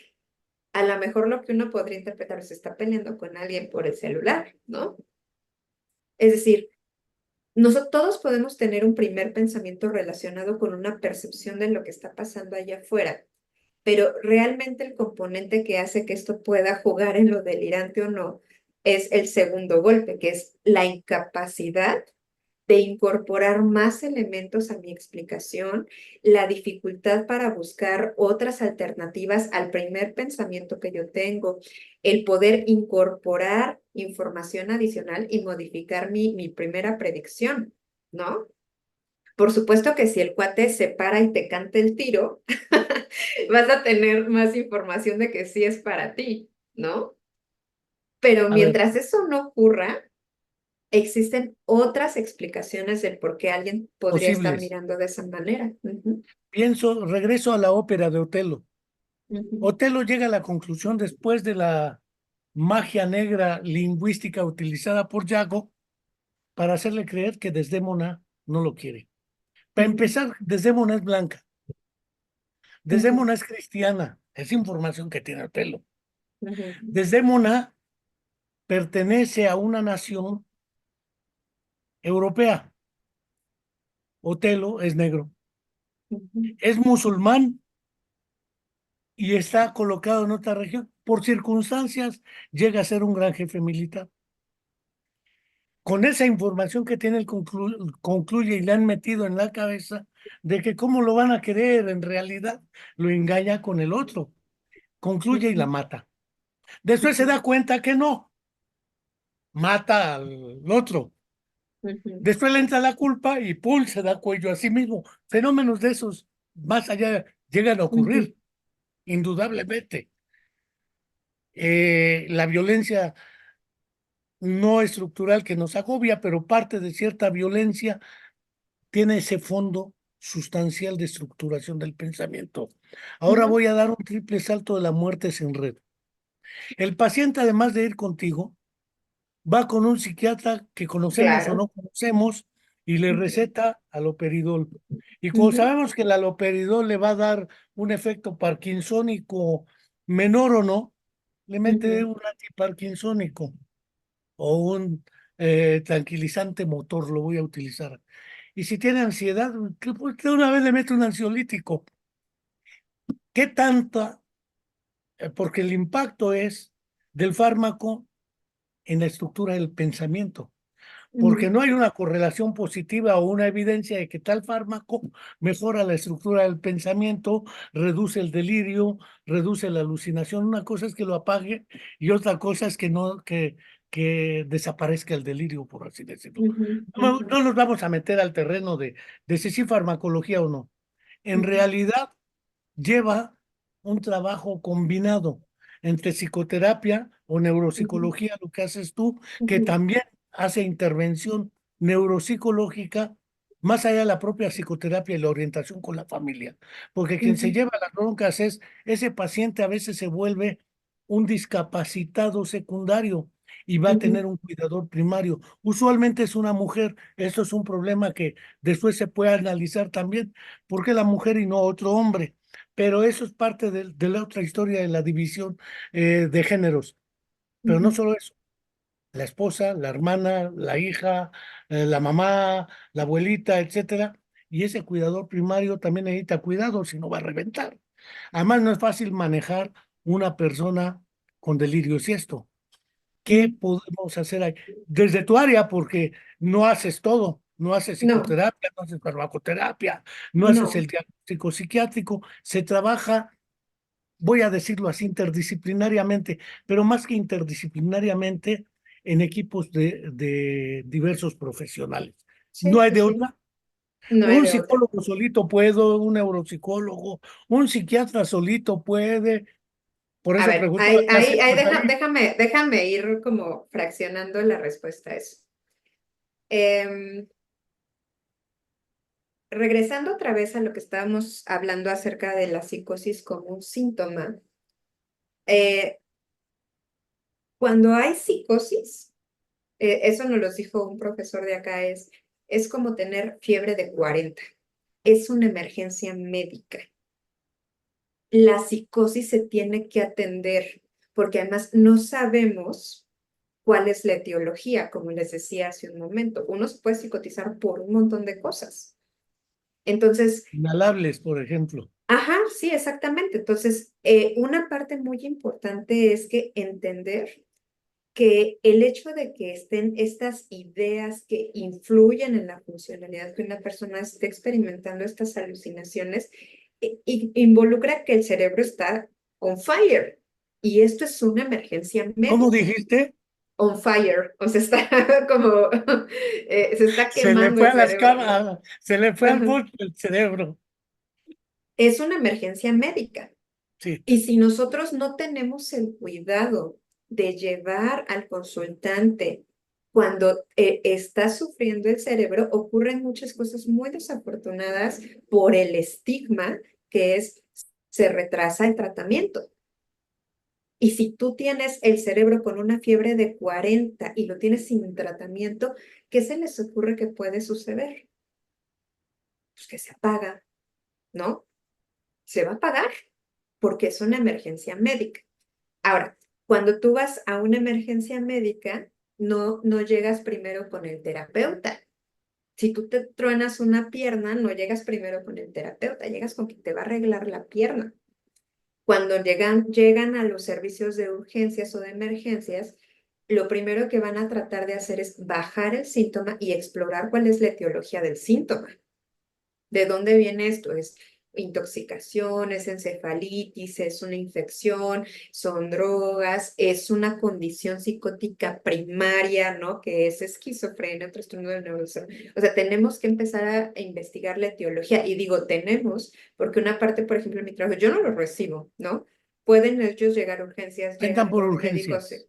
a lo mejor lo que uno podría interpretar es está peleando con alguien por el celular, ¿no? Es decir, nosotros todos podemos tener un primer pensamiento relacionado con una percepción de lo que está pasando allá afuera, pero realmente el componente que hace que esto pueda jugar en lo delirante o no es el segundo golpe, que es la incapacidad de incorporar más elementos a mi explicación, la dificultad para buscar otras alternativas al primer pensamiento que yo tengo, el poder incorporar información adicional y modificar mi primera predicción, ¿no? Por supuesto que si el cuate se para y te canta el tiro, vas a tener más información de que sí es para ti, ¿no? Pero A ver, mientras eso no ocurra, existen otras explicaciones del por qué alguien podría estar posibles. mirando de esa manera. Ujú, Regreso a la ópera de Otelo. ujú, Otelo llega a la conclusión después de la magia negra lingüística utilizada por Yago para hacerle creer que Desdémona no lo quiere. Para ujú, empezar, Desdémona es blanca, ujú, Desdémona es cristiana, es información que tiene Otelo. ujú, Desdémona pertenece a una nación europea. Otelo es negro, ujú, es musulmán y está colocado en otra región. Por circunstancias, llega a ser un gran jefe militar. Con esa información que tiene, concluye y le han metido en la cabeza de que cómo lo van a querer, en realidad lo engaña con el otro. Concluye y la ujú, mata. Después se ujú, da cuenta que no, mata al otro. ujú, Después le entra la culpa y ¡pum! Se da cuello a sí mismo. Fenómenos de esos más allá llegan a ujú, ocurrir, indudablemente. La violencia no estructural que nos agobia, pero parte de cierta violencia tiene ese fondo sustancial de estructuración del pensamiento. Ahora ujú. voy a dar un triple salto de la muerte sin red. El paciente, además de ir contigo, va con un psiquiatra que conocemos o Claro. no conocemos y le Ujú, receta aloperidol. Y como ujú, sabemos que el aloperidol le va a dar un efecto parkinsónico menor o no, le mete ujú, un antiparkinsónico o un tranquilizante motor, lo voy a utilizar. Y si tiene ansiedad, pues, de una vez le mete un ansiolítico. ¿Qué tanta? Porque el impacto es del fármaco en la estructura del pensamiento. porque ujú, no hay una correlación positiva o una evidencia de que tal fármaco mejora la estructura del pensamiento, reduce el delirio, reduce la alucinación. Una cosa es que lo apague y otra cosa es que no, que desaparezca el delirio, por así decirlo. ujú, No, ujú, no nos vamos a meter al terreno de si sí farmacología o no. En ujú, realidad, lleva un trabajo combinado entre psicoterapia o ujú, neuropsicología, lo que haces tú, que ujú, también hace intervención neuropsicológica más allá de la propia psicoterapia y la orientación con la familia. Porque quien se ujú, lleva las broncas es ese paciente a veces se vuelve un discapacitado secundario y va a ujú, tener un cuidador primario. Usualmente es una mujer. Esto es un problema que después se puede analizar también. ¿Por qué la mujer y no otro hombre? Pero eso es parte de la otra historia de la división de géneros. Pero no ujú. solo eso, la esposa, la hermana, la hija, la mamá, la abuelita, etcétera. Y ese cuidador primario también necesita cuidado, si no va a reventar. Además, no es fácil manejar una persona con delirios y esto. ¿Qué Ujú. podemos hacer ahí? Desde tu área, porque no haces todo, no haces No, psicoterapia, no haces farmacoterapia, no haces no, el diagnóstico psiquiátrico, se trabaja, voy a decirlo así, interdisciplinariamente, pero más que interdisciplinariamente, en equipos de diversos profesionales. No sí, hay sí, de sí, otra. no hay Un de otra. psicólogo solito puede, un neuropsicólogo, un psiquiatra solito puede. Por A eso ver, preguntaba, ¿qué hacemos ahí? déjame ir como fraccionando la respuesta a eso. Em, Regresando otra vez a lo que estábamos hablando acerca de la psicosis como un síntoma, eh, cuando hay psicosis, eso nos lo dijo un profesor de acá, es como tener fiebre de 40. Es una emergencia médica. La psicosis se tiene que atender porque además no sabemos cuál es la etiología, como les decía hace un momento. Uno se puede psicotizar por un montón de cosas. Entonces, Inhalables, por ejemplo. ajá, sí, exactamente. Entonces, una parte muy importante es que entender que el hecho de que estén estas ideas que influyen en la funcionalidad que una persona esté experimentando estas alucinaciones, involucra que el cerebro está on fire. Y esto es una emergencia ¿Cómo médica. dijiste? On fire, o sea, está como, se está Se le quemando fue el a las cerebro, ¿no? cámaras, se le fue al Ajá. bulto el cerebro. Es una emergencia médica. Sí, Y si nosotros no tenemos el cuidado de llevar al consultante cuando está sufriendo el cerebro, ocurren muchas cosas muy desafortunadas por el estigma que es, se retrasa el tratamiento. Y si tú tienes el cerebro con una fiebre de 40 y lo tienes sin tratamiento, ¿qué se les ocurre que puede suceder? Pues que se apaga, ¿no? Se va a apagar porque es una emergencia médica. Ahora, cuando tú vas a una emergencia médica, no llegas primero con el terapeuta. Si tú te truenas una pierna, no llegas primero con el terapeuta, llegas con quien te va a arreglar la pierna. Cuando llegan a los servicios de urgencias o de emergencias, lo primero que van a tratar de hacer es bajar el síntoma y explorar cuál es la etiología del síntoma. ¿De dónde viene esto? Es intoxicación, es encefalitis, es una infección, son drogas, es una condición psicótica primaria, ¿no? Que es esquizofrenia, trastorno del neurodesarrollo. O sea, tenemos que empezar a investigar la etiología. Y digo tenemos, porque una parte, por ejemplo, en mi trabajo, yo no lo recibo, ¿no? Pueden ellos llegar a urgencias, entran llegan por con un médico, urgencias.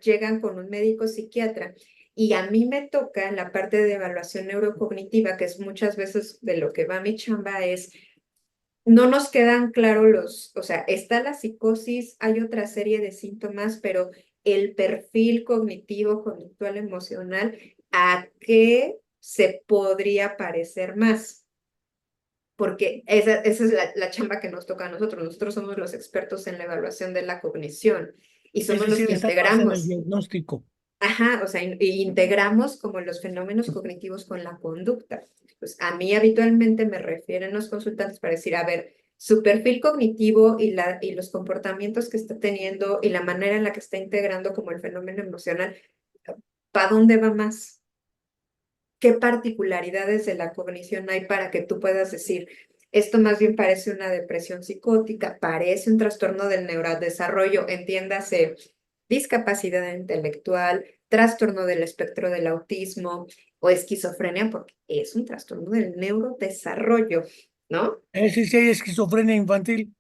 llegan con un médico psiquiatra y a mí me toca la parte de evaluación neurocognitiva, que es muchas veces de lo que va mi chamba, es, no nos quedan claros o sea, está la psicosis, hay otra serie de síntomas, pero el perfil cognitivo, conductual, emocional, ¿a qué se podría parecer más? Porque esa es la chamba que nos toca a nosotros. Nosotros somos los expertos en la evaluación de la cognición y Es somos los decir, que están más en el integramos. diagnóstico. Ajá, o sea, y integramos como los fenómenos cognitivos con la conducta. Pues a mí habitualmente me refieren los consultantes para decir, a ver, su perfil cognitivo y los comportamientos que está teniendo y la manera en la que está integrando como el fenómeno emocional, ¿para dónde va más? qué particularidades de la cognición hay para que tú puedas decir, esto más bien parece una depresión psicótica, parece un trastorno del neurodesarrollo, entiéndase, discapacidad intelectual, trastorno del espectro del autismo o esquizofrenia, porque es un trastorno del neurodesarrollo, ¿no? Es decir, si hay esquizofrenia infantil.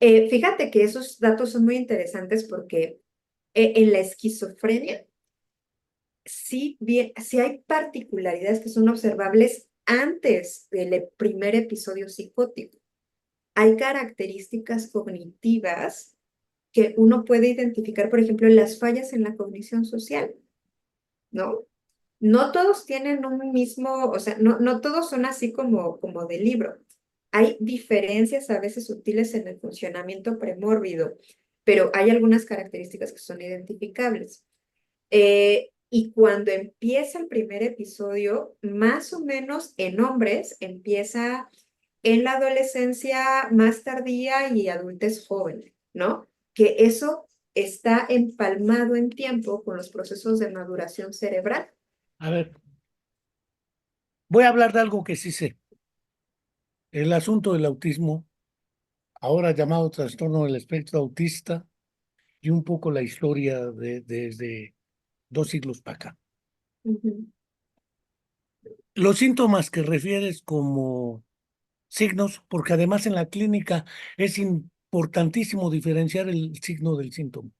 Fíjate que esos datos son muy interesantes porque en la esquizofrenia sí, bien, sí hay particularidades que son observables antes del primer episodio psicótico. Hay características cognitivas que uno puede identificar, por ejemplo, las fallas en la cognición social, ¿no? No todos tienen un mismo, o sea, no todos son así como de libro. Hay diferencias a veces sutiles en el funcionamiento premórbido, pero hay algunas características que son identificables. Y cuando empieza el primer episodio, más o menos en hombres, empieza en la adolescencia más tardía y adultez joven, ¿no? Que eso está empalmado en tiempo con los procesos de maduración cerebral. A ver, voy a hablar de algo que sí sé. El asunto del autismo, ahora llamado trastorno del espectro autista, y un poco la historia desde 2 siglos para acá. Ujú, Los síntomas que refieres como signos, porque además en la clínica es importantísimo diferenciar el signo del síntoma.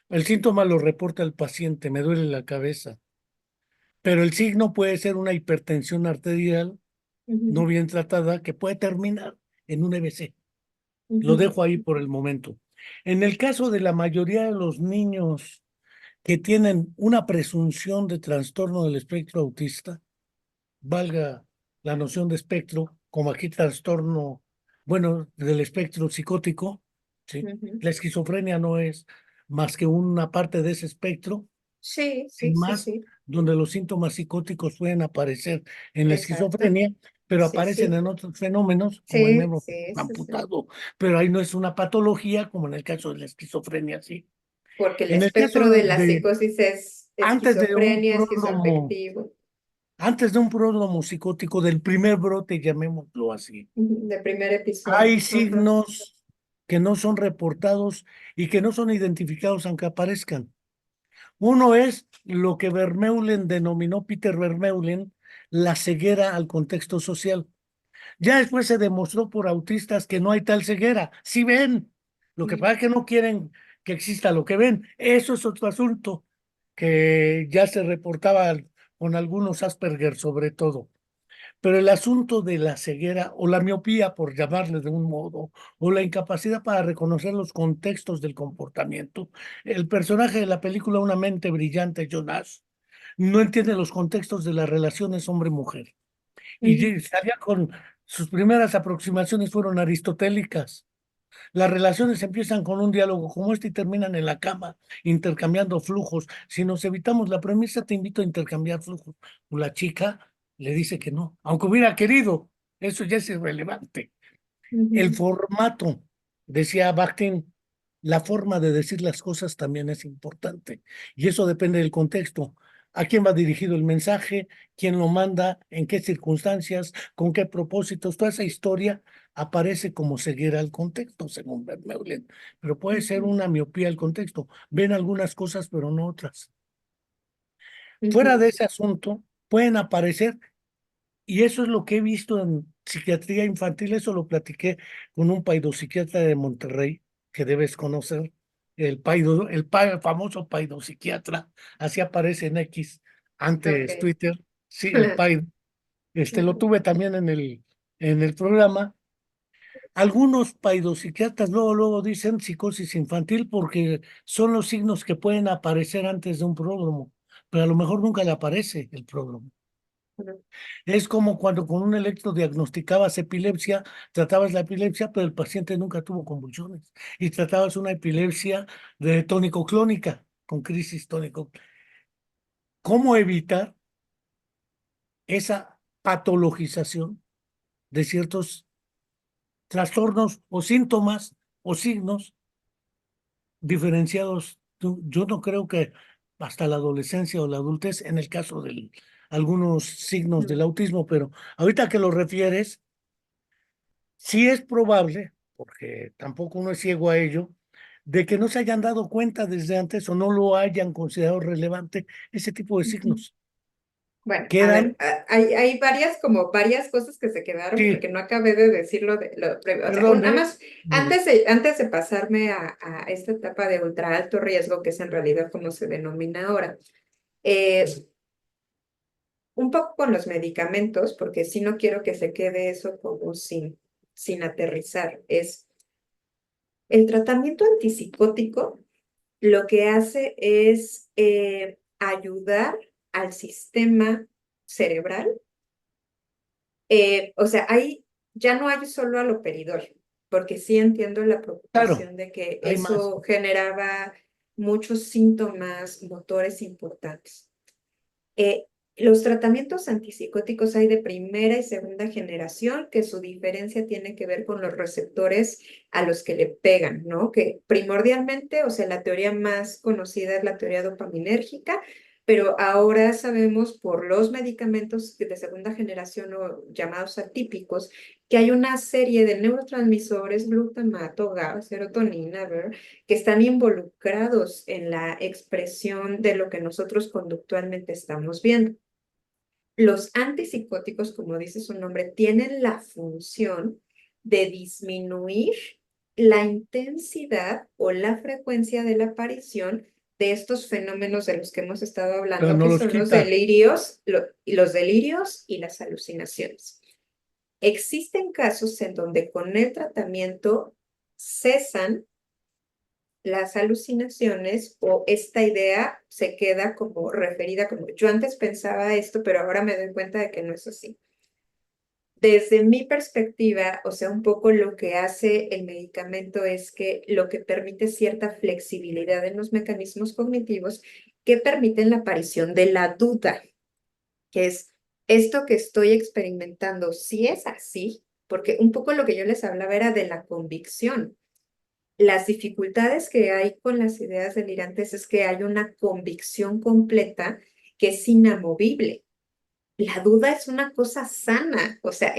El síntoma lo reporta el paciente, me duele la cabeza, pero el signo puede ser una hipertensión arterial no ujú, bien tratada que puede terminar en un EBC. Lo ujú, dejo ahí por el momento. En el caso de la mayoría de los niños que tienen una presunción de trastorno del espectro autista, valga la noción de espectro, como aquí trastorno, bueno, del espectro psicótico, ¿sí? ujú. La esquizofrenia no es más que una parte de ese espectro, Sí, sí, sin sí, más, sí, donde los síntomas psicóticos pueden aparecer en la exacto. esquizofrenia, pero Sí, aparecen sí, en otros fenómenos, como el sí, miembro sí, sí, sí. amputado, pero ahí no es una patología, como en el caso de la esquizofrenia, sí. Porque el En el espectro caso de la de psicosis es antes de un esquizofrenia, pródromo, esquizoafectivo, antes de un pródromo psicótico del primer brote, llamémoslo así, ujú, de primer episodio. hay Ajá. signos que no son reportados y que no son identificados aunque aparezcan. Uno es lo que Vermeulen denominó, Peter Vermeulen, la ceguera al contexto social. Ya después se demostró por autistas que no hay tal ceguera. Sí ven, lo que pasa es que no quieren que exista lo que ven. Eso es otro asunto que ya se reportaba con algunos Asperger sobre todo. Pero el asunto de la ceguera o la miopía, por llamarle de un modo, o la incapacidad para reconocer los contextos del comportamiento, el personaje de la película Una mente brillante, Jonas, no entiende los contextos de las relaciones hombre-mujer. Y Ujú, salía con sus primeras aproximaciones fueron aristotélicas. Las relaciones empiezan con un diálogo como este y terminan en la cama, intercambiando flujos. Si nos evitamos la premisa, te invito a intercambiar flujos. La chica le dice que no, aunque hubiera querido, eso ya es irrelevante. El ujú, formato, decía Bakhtin, la forma de decir las cosas también es importante. Y eso depende del contexto. ¿A quién va dirigido el mensaje? ¿Quién lo manda? ¿En qué circunstancias? ¿Con qué propósitos? Toda esa historia aparece como ceguera al contexto, según Vermeulen. Pero puede ser ujú, una miopía al contexto. Ven algunas cosas, pero no otras. Fuera ujú, de ese asunto, pueden aparecer y eso es lo que he visto en psiquiatría infantil, eso lo platiqué con un paidopsiquiatra de Monterrey, que debes conocer, famoso paidopsiquiatra, así aparece en X, antes ok. Twitter, sí, el paido. Lo Ujú, tuve también en el programa. Algunos paidopsiquiatras luego dicen psicosis infantil porque son los signos que pueden aparecer antes de un pródromo, pero a lo mejor nunca le aparece el pródromo. ujú, Es como cuando con un electro diagnosticabas epilepsia, tratabas la epilepsia, pero el paciente nunca tuvo convulsiones. Y tratabas una epilepsia de tónico-clónica, con crisis tónico. ¿Cómo evitar esa patologización de ciertos trastornos o síntomas o signos diferenciados? Yo no creo que hasta la adolescencia o la adultez, en el caso de algunos signos Mm. del autismo, pero ahorita que lo refieres, sí es probable, porque tampoco uno es ciego a ello, de que no se hayan dado cuenta desde antes o no lo hayan considerado relevante ese tipo de Ujú. signos. Bueno, a ver, Quedan, hay varias cosas que se quedaron sí, porque no acabé de decirlo de lo previo. O sea, perdón, nada más, dime. antes de pasarme a esta etapa de ultra alto riesgo, que es en realidad como se denomina ahora, eh, un poco con los medicamentos, porque sí no quiero que se quede eso como sin aterrizar, es el tratamiento antipsicótico lo que hace es ayudar al sistema cerebral. O sea, ahí ya no hay solo aloperidol, porque sí entiendo la Claro, preocupación de que hay más. eso generaba muchos síntomas motores importantes. Eh, los tratamientos antipsicóticos hay de primera y segunda generación, que su diferencia tiene que ver con los receptores a los que le pegan, ¿no? Que primordialmente, o sea, la teoría más conocida es la teoría dopaminérgica, pero ahora sabemos por los medicamentos de segunda generación o llamados atípicos, que hay una serie de neurotransmisores, glutamato, GABA, serotonina, ¿ver? Que están involucrados en la expresión de lo que nosotros conductualmente estamos viendo. Los antipsicóticos, como dice su nombre, tienen la función de disminuir la intensidad o la frecuencia de la aparición de estos fenómenos de los que hemos estado Pero hablando, no que los son quita. los delirios y las alucinaciones. Existen casos en donde con el tratamiento cesan las alucinaciones o esta idea se queda como referida como yo antes pensaba esto, pero ahora me doy cuenta de que no es así. Desde mi perspectiva, o sea, un poco lo que hace el medicamento es que lo que permite cierta flexibilidad en los mecanismos cognitivos que permiten la aparición de la duda, que es esto que estoy experimentando, si es así, porque un poco lo que yo les hablaba era de la convicción. Las dificultades que hay con las ideas delirantes es que hay una convicción completa que es inamovible. La duda es una cosa sana, o sea,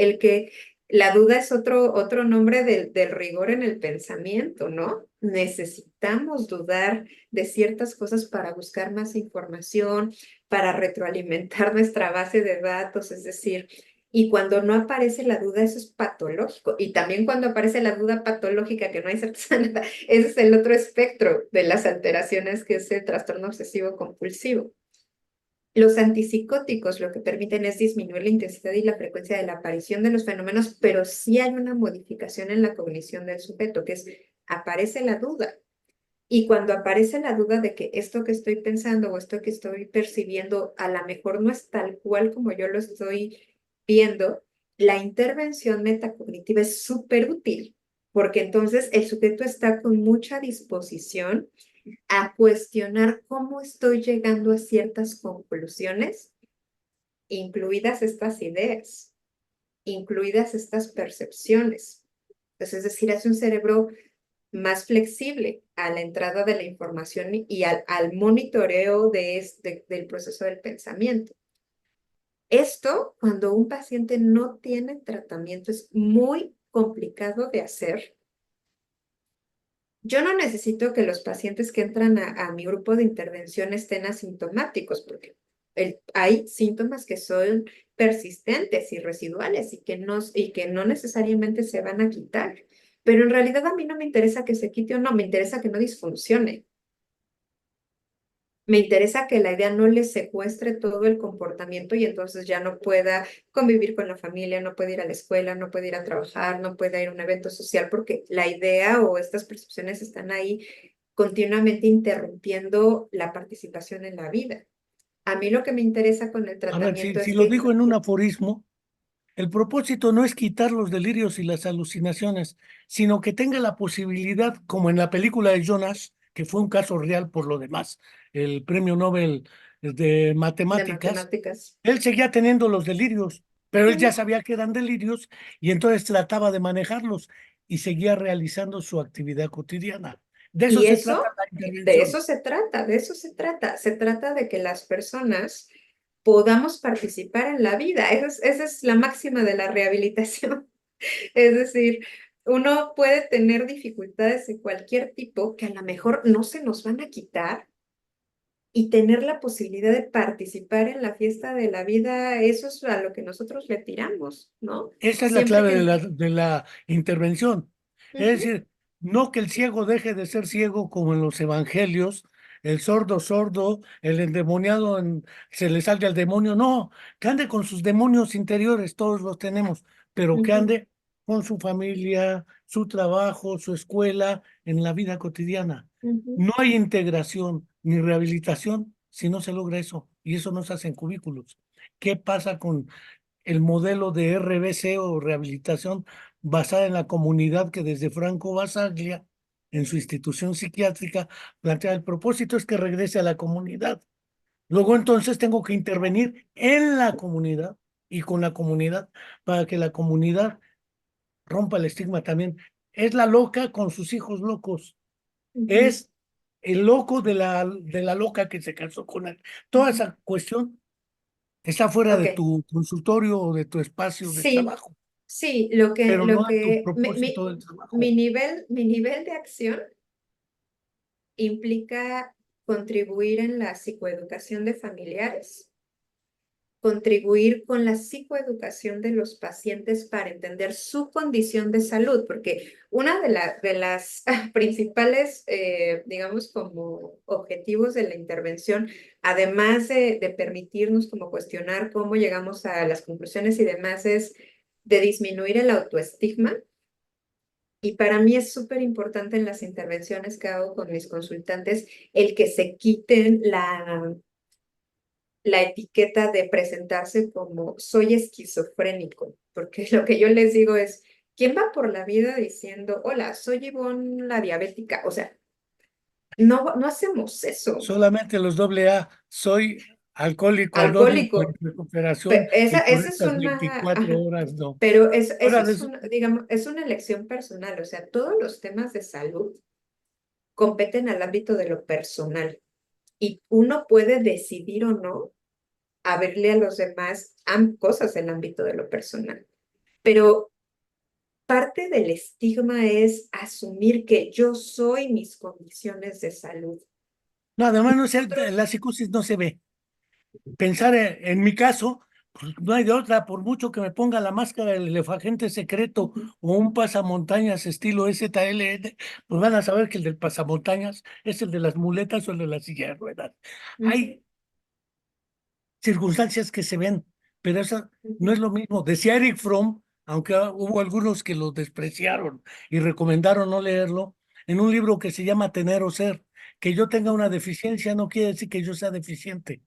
la duda es otro nombre del rigor en el pensamiento, ¿no? Necesitamos dudar de ciertas cosas para buscar más información, para retroalimentar nuestra base de datos, es decir, y cuando no aparece la duda, eso es patológico. Y también cuando aparece la duda patológica, que no hay certeza de nada, ese es el otro espectro de las alteraciones que es el trastorno obsesivo compulsivo. Los antipsicóticos lo que permiten es disminuir la intensidad y la frecuencia de la aparición de los fenómenos, pero sí hay una modificación en la cognición del sujeto, que es aparece la duda. Y cuando aparece la duda de que esto que estoy pensando o esto que estoy percibiendo a lo mejor no es tal cual como yo lo estoy viendo, la intervención metacognitiva es súper útil, porque entonces el sujeto está con mucha disposición a cuestionar cómo estoy llegando a ciertas conclusiones, incluidas estas ideas, incluidas estas percepciones. Entonces, es decir, hace un cerebro más flexible a la entrada de la información y al monitoreo del proceso del pensamiento. Esto, cuando un paciente no tiene tratamiento, es muy complicado de hacer. Yo no necesito que los pacientes que entran a mi grupo de intervención estén asintomáticos, porque hay síntomas que son persistentes y residuales y que no necesariamente se van a quitar. Pero en realidad a mí no me interesa que se quite o no, me interesa que no disfuncione. Me interesa que la idea no le secuestre todo el comportamiento y entonces ya no pueda convivir con la familia, no puede ir a la escuela, no puede ir a trabajar, no puede ir a un evento social, porque la idea o estas percepciones están ahí continuamente interrumpiendo la participación en la vida. A mí lo que me interesa con el A ver, tratamiento si es lo que digo en un aforismo, el propósito no es quitar los delirios y las alucinaciones, sino que tenga la posibilidad, como en la película de Jonas, que fue un caso real por lo demás, el premio Nobel de de matemáticas, matemáticas. él seguía teniendo los delirios, pero él ya Ujú. sabía que eran delirios y entonces trataba de manejarlos y seguía realizando su actividad cotidiana. De eso Y se trata eso, la de intervención. eso se trata, de eso se trata. Se trata de que las personas podamos participar en la vida. Esa es la máxima de la rehabilitación. Es decir, uno puede tener dificultades de cualquier tipo que a lo mejor no se nos van a quitar y tener la posibilidad de participar en la fiesta de la vida, eso es a lo que nosotros le tiramos, ¿no? Esa es la Siempre clave que... de la intervención. Es Ujú, decir, no que el ciego deje de ser ciego como en los evangelios, el sordo sordo, el endemoniado se le salga el demonio. No, que ande con sus demonios interiores, todos los tenemos, pero que ujú, ande con su familia, su trabajo, su escuela, en la vida cotidiana. ujú, No hay integración ni rehabilitación si no se logra eso, y eso no se hace en cubículos. ¿Qué pasa con el modelo de RBC o rehabilitación basada en la comunidad que desde Franco Basaglia, en su institución psiquiátrica, plantea el propósito es que regrese a la comunidad? Luego entonces tengo que intervenir en la comunidad y con la comunidad para que la comunidad rompa el estigma también. Es la loca con sus hijos locos. ujú. Es el loco de la loca que se casó con él. Toda Ujú. esa cuestión está fuera de Ok, tu consultorio o de tu espacio de sí, trabajo, sí, pero no de tu propósito del trabajo. mi nivel de acción implica contribuir en la psicoeducación de familiares, contribuir con la psicoeducación de los pacientes para entender su condición de salud, porque una de las principales, digamos, como objetivos de la intervención, además de permitirnos como cuestionar cómo llegamos a las conclusiones y demás, es de disminuir el autoestigma. Y para mí es súper importante en las intervenciones que hago con mis consultantes el que se quiten la etiqueta de presentarse como soy esquizofrénico, porque lo que yo les digo es, ¿quién va por la vida diciendo, hola, soy Ivonne la diabética? O sea, no hacemos eso. Solamente los doble A, soy alcohólico anónimo en Alcohólico, recuperación y por esa es estas una, 24 ajá, horas no. pero eso Fuera de es eso, una, digamos, es una elección personal, o sea, todos los temas de salud competen al ámbito de lo personal y uno puede decidir o no abrirle a los demás cosas en el ámbito de lo personal. Pero parte del estigma es asumir que yo soy mis condiciones de salud. no, además no sé, la Nosotros, psicosis no se ve. Pensar en mi caso, pues no hay de otra, por mucho que me ponga la máscara del elefagente secreto ujú, o un pasamontañas estilo ZLN, pues van a saber que el del pasamontañas es el de las muletas o el de la silla de ruedas. ujú, Hay circunstancias que se ven, pero eso no ujú. es lo mismo. Decía Eric Fromm, aunque hubo algunos que lo despreciaron y recomendaron no leerlo, en un libro que se llama Tener o Ser, que yo tenga una deficiencia no quiere decir que yo sea deficiente,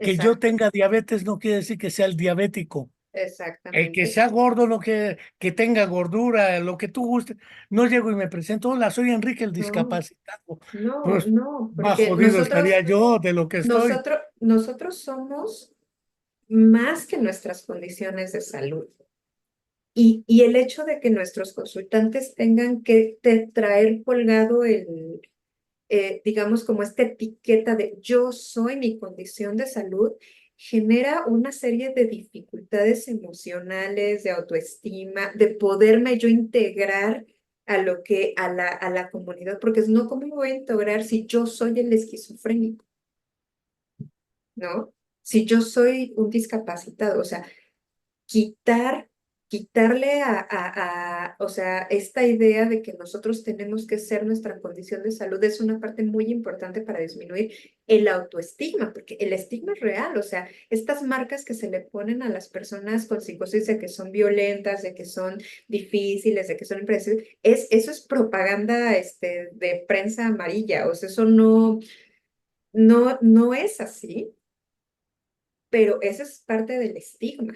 que yo Exacto, tenga diabetes no quiere decir que sea el diabético. El que exactamente. sea gordo, no que tenga gordura, lo que tú guste. No llego y me presento, hola, soy Enrique el No, discapacitado. no, Pues no, más porque jodido estaría yo de lo que estoy. nosotros somos más que nuestras condiciones de salud. Y el hecho de que nuestros consultantes tengan que traer colgado digamos, como esta etiqueta de yo soy mi condición de salud, genera una serie de dificultades emocionales, de autoestima, de poderme yo integrar a lo que, a la comunidad, porque es no, ¿cómo me voy a integrar si yo soy el esquizofrénico? ¿No? Si yo soy un discapacitado, o sea, quitar, quitarle o sea, esta idea de que nosotros tenemos que ser nuestra condición de salud es una parte muy importante para disminuir el autoestigma, porque el estigma es real, o sea, estas marcas que se le ponen a las personas con psicosis de que son violentas, de que son difíciles, de que son impredecibles, eso es propaganda de prensa amarilla, o sea, eso no es así, pero eso es parte del estigma,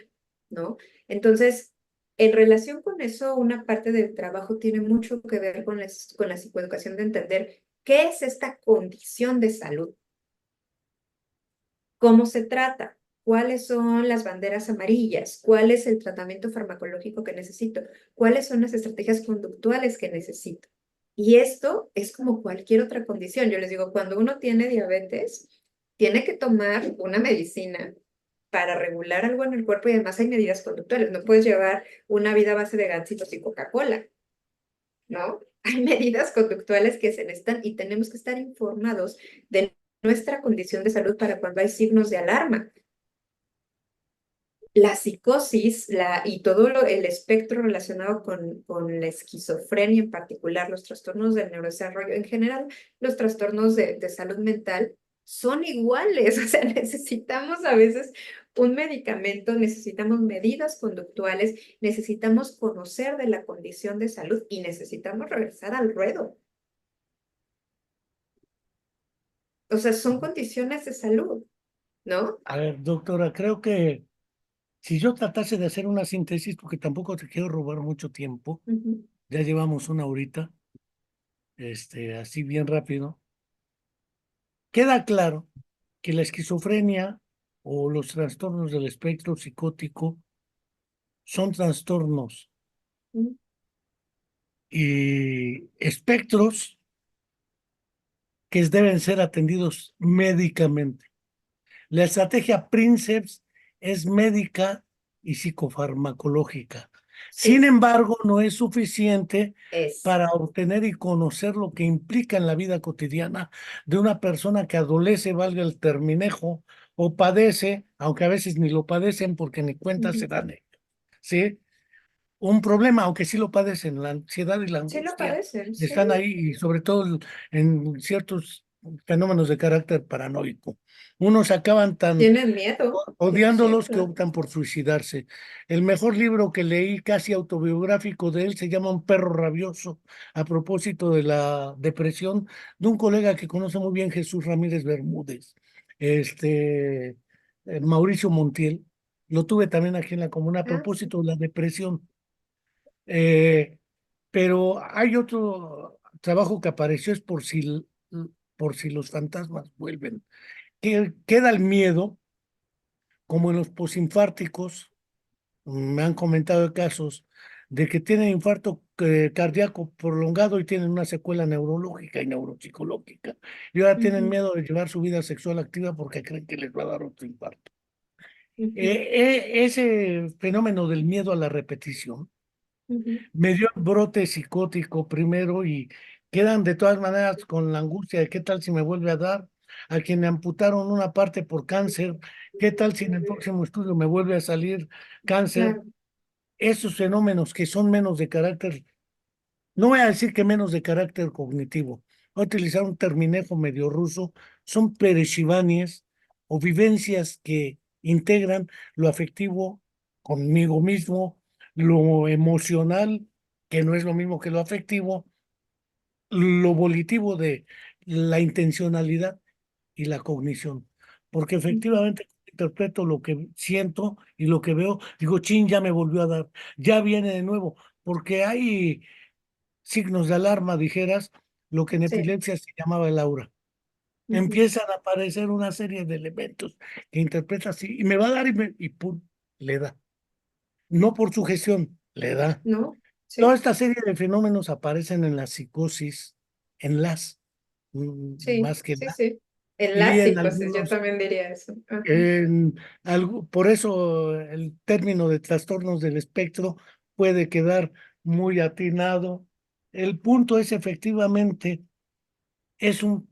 ¿no? Entonces, en relación con eso, una parte del trabajo tiene mucho que ver con la psicoeducación de entender qué es esta condición de salud, cómo se trata, cuáles son las banderas amarillas, cuál es el tratamiento farmacológico que necesito, cuáles son las estrategias conductuales que necesito. Y esto es como cualquier otra condición. Yo les digo, cuando uno tiene diabetes, tiene que tomar una medicina para regular algo en el cuerpo y además hay medidas conductuales. No puedes llevar una vida a base de gansitos y Coca-Cola, ¿no? Hay medidas conductuales que se necesitan y tenemos que estar informados de nuestra condición de salud para cuando hay signos de alarma. La psicosis y todo el espectro relacionado con la esquizofrenia en particular, los trastornos del neurodesarrollo en general, los trastornos de salud mental son iguales. O sea, necesitamos a veces un medicamento, necesitamos medidas conductuales, necesitamos conocer de la condición de salud y necesitamos regresar al ruedo. O sea, son condiciones de salud, ¿no? A ver, doctora, creo que si yo tratase de hacer una síntesis, porque tampoco te quiero robar mucho tiempo, Ujú, ya llevamos una horita, así bien rápido, queda claro que la esquizofrenia o los trastornos del espectro psicótico son trastornos ujú, y espectros que deben ser atendidos médicamente. La estrategia Princeps es médica y psicofarmacológica. Sin sí, embargo, no es suficiente es. para obtener y conocer lo que implica en la vida cotidiana de una persona que adolece, valga el terminejo, o padece, aunque a veces ni lo padecen porque ni cuenta se Ujú. dan, ¿sí? Un problema, aunque sí lo padecen, la ansiedad y la Sí lo angustia padecen, sí. están ahí y sobre todo en ciertos fenómenos de carácter paranoico. Unos acaban tan Tienen miedo. Sí, odiándolos que claro. optan por suicidarse. El mejor libro que leí, casi autobiográfico de él, se llama Un perro rabioso, a propósito de la depresión, de un colega que conoce muy bien, Jesús Ramírez Bermúdez, Mauricio Montiel. Lo tuve también aquí en la comuna a Ah, sí. propósito de la depresión. Eh, pero hay otro trabajo que apareció, es por si los fantasmas vuelven. Que queda el miedo, como en los posinfárticos, me han comentado de casos de que tienen infarto cardíaco prolongado y tienen una secuela neurológica y neuropsicológica. Y ahora tienen Ujú, miedo de llevar su vida sexual activa porque creen que les va a dar otro infarto. ujú, Ese fenómeno del miedo a la repetición ujú. me dio el brote psicótico primero y quedan de todas maneras con la angustia de qué tal si me vuelve a dar, a quien le amputaron una parte por cáncer, qué tal si en el próximo estudio me vuelve a salir cáncer. Claro. Esos fenómenos que son menos de carácter, no voy a decir que menos de carácter cognitivo, voy a utilizar un terminejo medio ruso, son pereshivanies o vivencias que integran lo afectivo conmigo mismo, lo emocional, que no es lo mismo que lo afectivo, lo volitivo de la intencionalidad y la cognición. Porque Ujú. efectivamente interpreto lo que siento y lo que veo, digo, chin, ya me volvió a dar, ya viene de nuevo, porque hay signos de alarma, dijeras, lo que en Sí. epilepsia se llamaba el aura. Ujú. Empiezan a aparecer una serie de elementos que interpreta así, y me va a dar y pum, le da. No por sugestión, le da. ¿No? Toda Sí. esta serie de fenómenos aparecen en la psicosis, en Sí. más que Sí, la, sí. En y la en psicosis, yo algunos, también diría eso. Ajá. por eso el término de trastornos del espectro puede quedar muy atinado. El punto es efectivamente, es un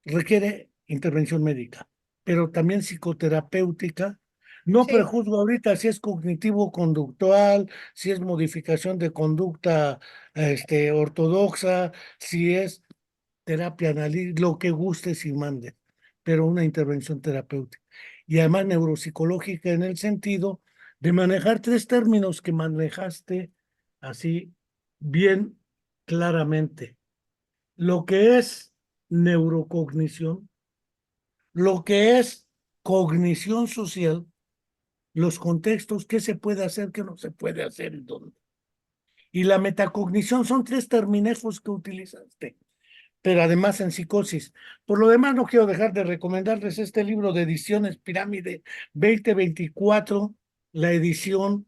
requiere intervención médica, pero también psicoterapéutica. No Sí, prejuzgo ahorita si es cognitivo-conductual, si es modificación de conducta ortodoxa, si es terapia analítica, lo que gustes y mande, pero una intervención terapéutica. Y además neuropsicológica en el sentido de manejar tres términos que manejaste así bien claramente. Lo que es neurocognición, lo que es cognición social, los contextos, qué se puede hacer, qué no se puede hacer y dónde. Y la metacognición son tres terminejos que utilizaste, pero además en psicosis. Por lo demás, no quiero dejar de recomendarles este libro de ediciones Pirámide 2024, la edición,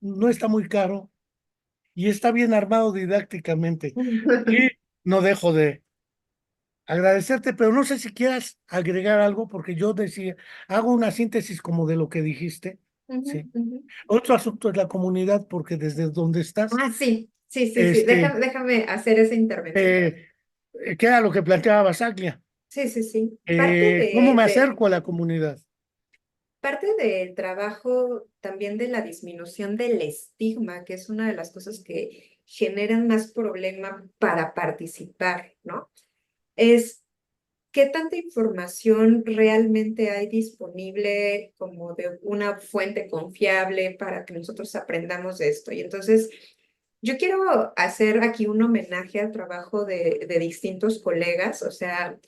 no está muy caro, y está bien armado didácticamente. Y no dejo de agradecerte, pero no sé si quieras agregar algo, porque yo decía, hago una síntesis como de lo que dijiste, Ujú, ¿sí? ujú. Otro asunto es la comunidad, porque desde donde estás, Ah, sí, sí, sí, sí. este, Déjame hacer esa intervención. ¿qué era lo que planteaba Basaglia? Sí, sí, sí. ¿Cómo me acerco a la comunidad? Parte del trabajo también de la disminución del estigma, que es una de las cosas que generan más problema para participar, ¿no? Es qué tanta información realmente hay disponible como de una fuente confiable para que nosotros aprendamos de esto. Y entonces, yo quiero hacer aquí un homenaje al trabajo de distintos colegas, o sea,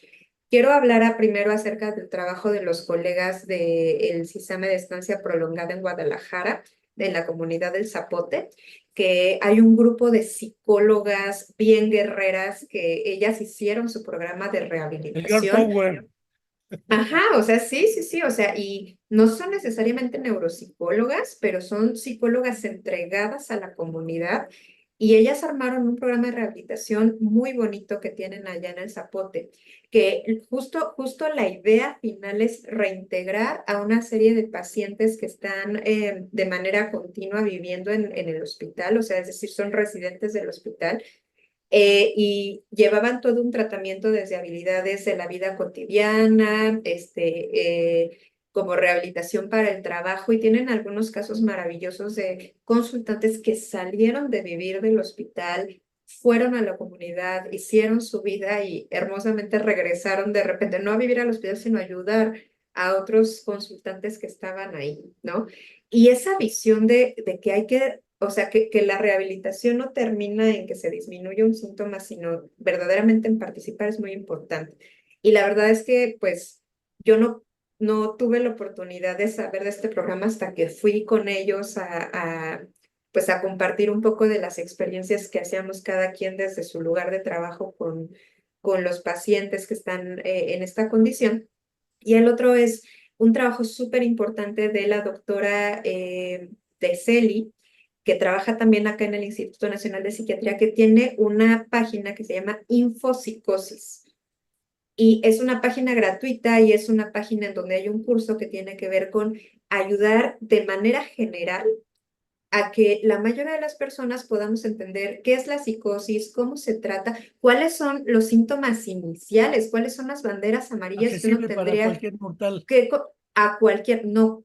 quiero hablar primero acerca del trabajo de los colegas del Sistema de Estancia Prolongada en Guadalajara, de la comunidad del Zapote, que hay un grupo de psicólogas bien guerreras que ellas hicieron su programa de El Girl rehabilitación. Power. Ajá, o sea, sí, sí, sí, o sea, y no son necesariamente neuropsicólogas, pero son psicólogas entregadas a la comunidad y ellas armaron un programa de rehabilitación muy bonito que tienen allá en el Zapote, que justo la idea final es reintegrar a una serie de pacientes que están de manera continua viviendo en el hospital, o sea, es decir, son residentes del hospital y llevaban todo un tratamiento desde habilidades de la vida cotidiana, como rehabilitación para el trabajo y tienen algunos casos maravillosos de consultantes que salieron de vivir del hospital, fueron a la comunidad, hicieron su vida y hermosamente regresaron de repente, no a vivir al hospital, sino a ayudar a otros consultantes que estaban ahí, ¿no? Y esa visión de que hay que, o sea, que la rehabilitación no termina en que se disminuya un síntoma, sino verdaderamente en participar es muy importante. Y la verdad es que, pues, yo no tuve la oportunidad de saber de este programa hasta que fui con ellos pues, a compartir un poco de las experiencias que hacíamos cada quien desde su lugar de trabajo con los pacientes que están en esta condición. Y el otro es un trabajo súper importante de la doctora Teseli, que trabaja también acá en el Instituto Nacional de Psiquiatría, que tiene una página que se llama Infopsicosis. Y es una página gratuita y es una página en donde hay un curso que tiene que ver con ayudar de manera general a que la mayoría de las personas podamos entender qué es la psicosis, cómo se trata, cuáles son los síntomas iniciales, cuáles son las banderas amarillas que uno Accesible para tendría cualquier mortal. que a cualquier, no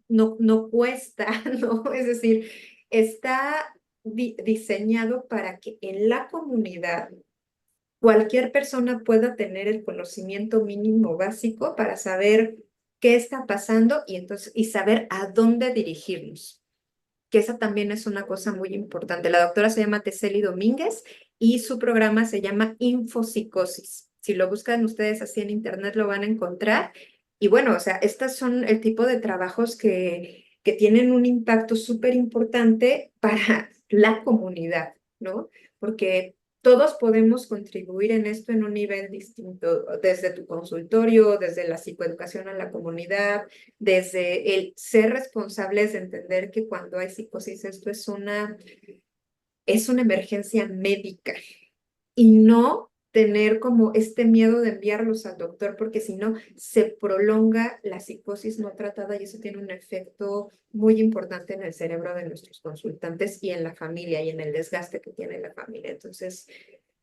cuesta, ¿no? Es decir, está diseñado para que en la comunidad cualquier persona pueda tener el conocimiento mínimo básico para saber qué está pasando y entonces y saber a dónde dirigirnos, que esa también es una cosa muy importante. La doctora se llama Teseli Domínguez y su programa se llama Infopsicosis. Si lo buscan ustedes así en internet lo van a encontrar. Y bueno, o sea, estas son el tipo de trabajos que tienen un impacto súper importante para la comunidad, ¿no? Porque todos podemos contribuir en esto en un nivel distinto, desde tu consultorio, desde la psicoeducación a la comunidad, desde el ser responsables de entender que cuando hay psicosis esto es una emergencia médica y no tener como este miedo de enviarlos al doctor porque si no se prolonga la psicosis no tratada y eso tiene un efecto muy importante en el cerebro de nuestros consultantes y en la familia y en el desgaste que tiene la familia. Entonces,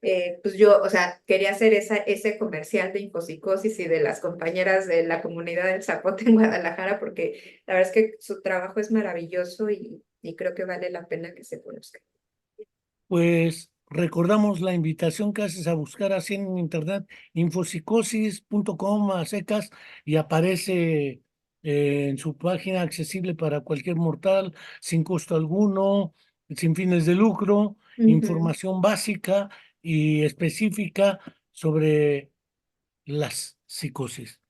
pues yo, o sea, quería hacer ese comercial de infopsicosis y de las compañeras de la comunidad del Zapote en Guadalajara, porque la verdad es que su trabajo es maravilloso y creo que vale la pena que se conozca. Pues recordamos la invitación que haces a buscar así en internet, infopsicosis.com a secas, y aparece en su página accesible para cualquier mortal, sin costo alguno, sin fines de lucro, Ujú, información básica y específica sobre las psicosis.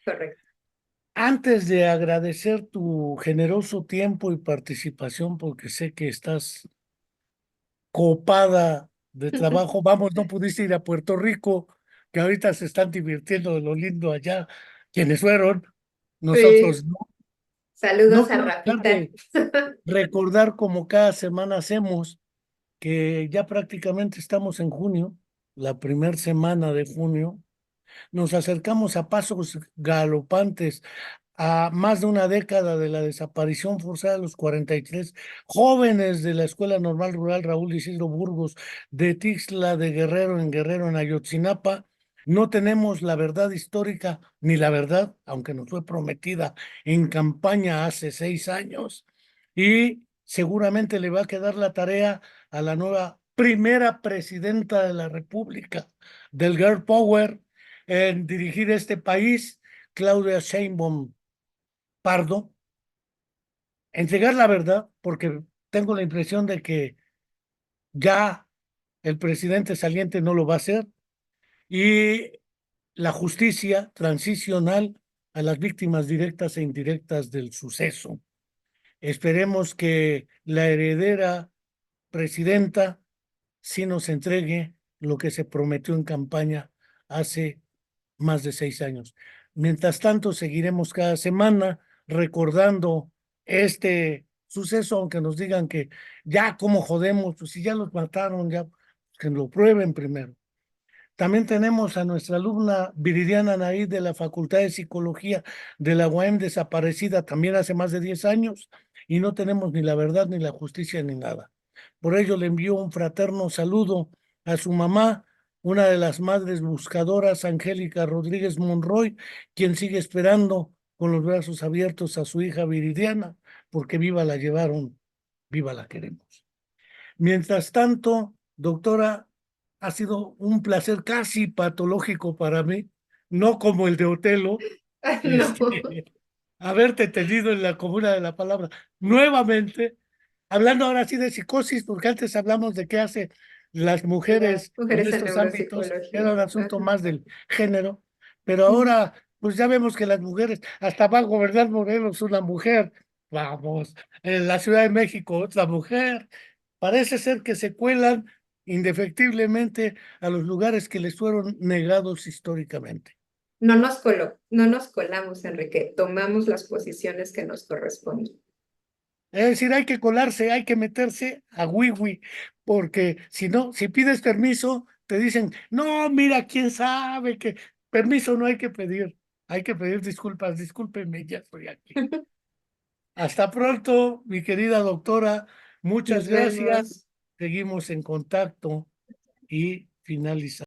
correcto. Antes de agradecer tu generoso tiempo y participación, porque sé que estás copada de trabajo. Vamos, no pudiste ir a Puerto Rico, que ahorita se están divirtiendo de lo lindo allá. Quienes fueron, Sí, nosotros no. No saludos a quiero dejar Rafita. de recordar como cada semana hacemos. que ya prácticamente estamos en junio, la primera semana de junio, nos acercamos a pasos galopantes a más de una década de la desaparición forzada de los 43 jóvenes de la Escuela Normal Rural Raúl Isidro Burgos de Tixla de Guerrero, en Ayotzinapa. No tenemos la verdad histórica ni la verdad, aunque nos fue prometida en campaña hace 6 años. Y seguramente le va a quedar la tarea a la nueva primera presidenta de la República del Girl Power en dirigir este país, Claudia Sheinbaum Pardo, entregar la verdad, porque tengo la impresión de que ya el presidente saliente no lo va a hacer, y la justicia transicional a las víctimas directas e indirectas del suceso. Esperemos que la heredera presidenta sí nos entregue lo que se prometió en campaña hace más de 6 años. Mientras tanto, seguiremos cada semana recordando este suceso, aunque nos digan que ya cómo jodemos, pues si ya los mataron, ya que lo prueben primero. También tenemos a nuestra alumna Viridiana Anaí de la Facultad de Psicología de la UAM desaparecida también hace más de 10 años y no tenemos ni la verdad, ni la justicia, ni nada. Por ello le envío un fraterno saludo a su mamá, una de las madres buscadoras, Angélica Rodríguez Monroy, quien sigue esperando con los brazos abiertos a su hija Viridiana, porque viva la llevaron, viva la queremos. Mientras tanto, doctora, ha sido un placer casi patológico para mí, no como el de Otelo, No, haberte tenido en la comuna de la palabra nuevamente, hablando ahora sí de psicosis, porque antes hablamos de qué hace las las mujeres en mujeres en estos ámbitos, era neuropsicología. un asunto Ajá. más del género, pero Ujú. ahora pues ya vemos que las mujeres, hasta va a gobernar Morelos una mujer, vamos, en la Ciudad de México otra mujer, parece ser que se cuelan indefectiblemente a los lugares que les fueron negados históricamente. No nos colamos, Enrique, tomamos las posiciones que nos corresponden. Es decir, hay que colarse, hay que meterse a wiwi, porque si no, si pides permiso, te dicen, no, mira, quién sabe que permiso no hay que pedir disculpas, discúlpenme, ya estoy aquí. Hasta pronto, mi querida doctora, muchas Nos gracias, vemos. seguimos en contacto y finalizamos.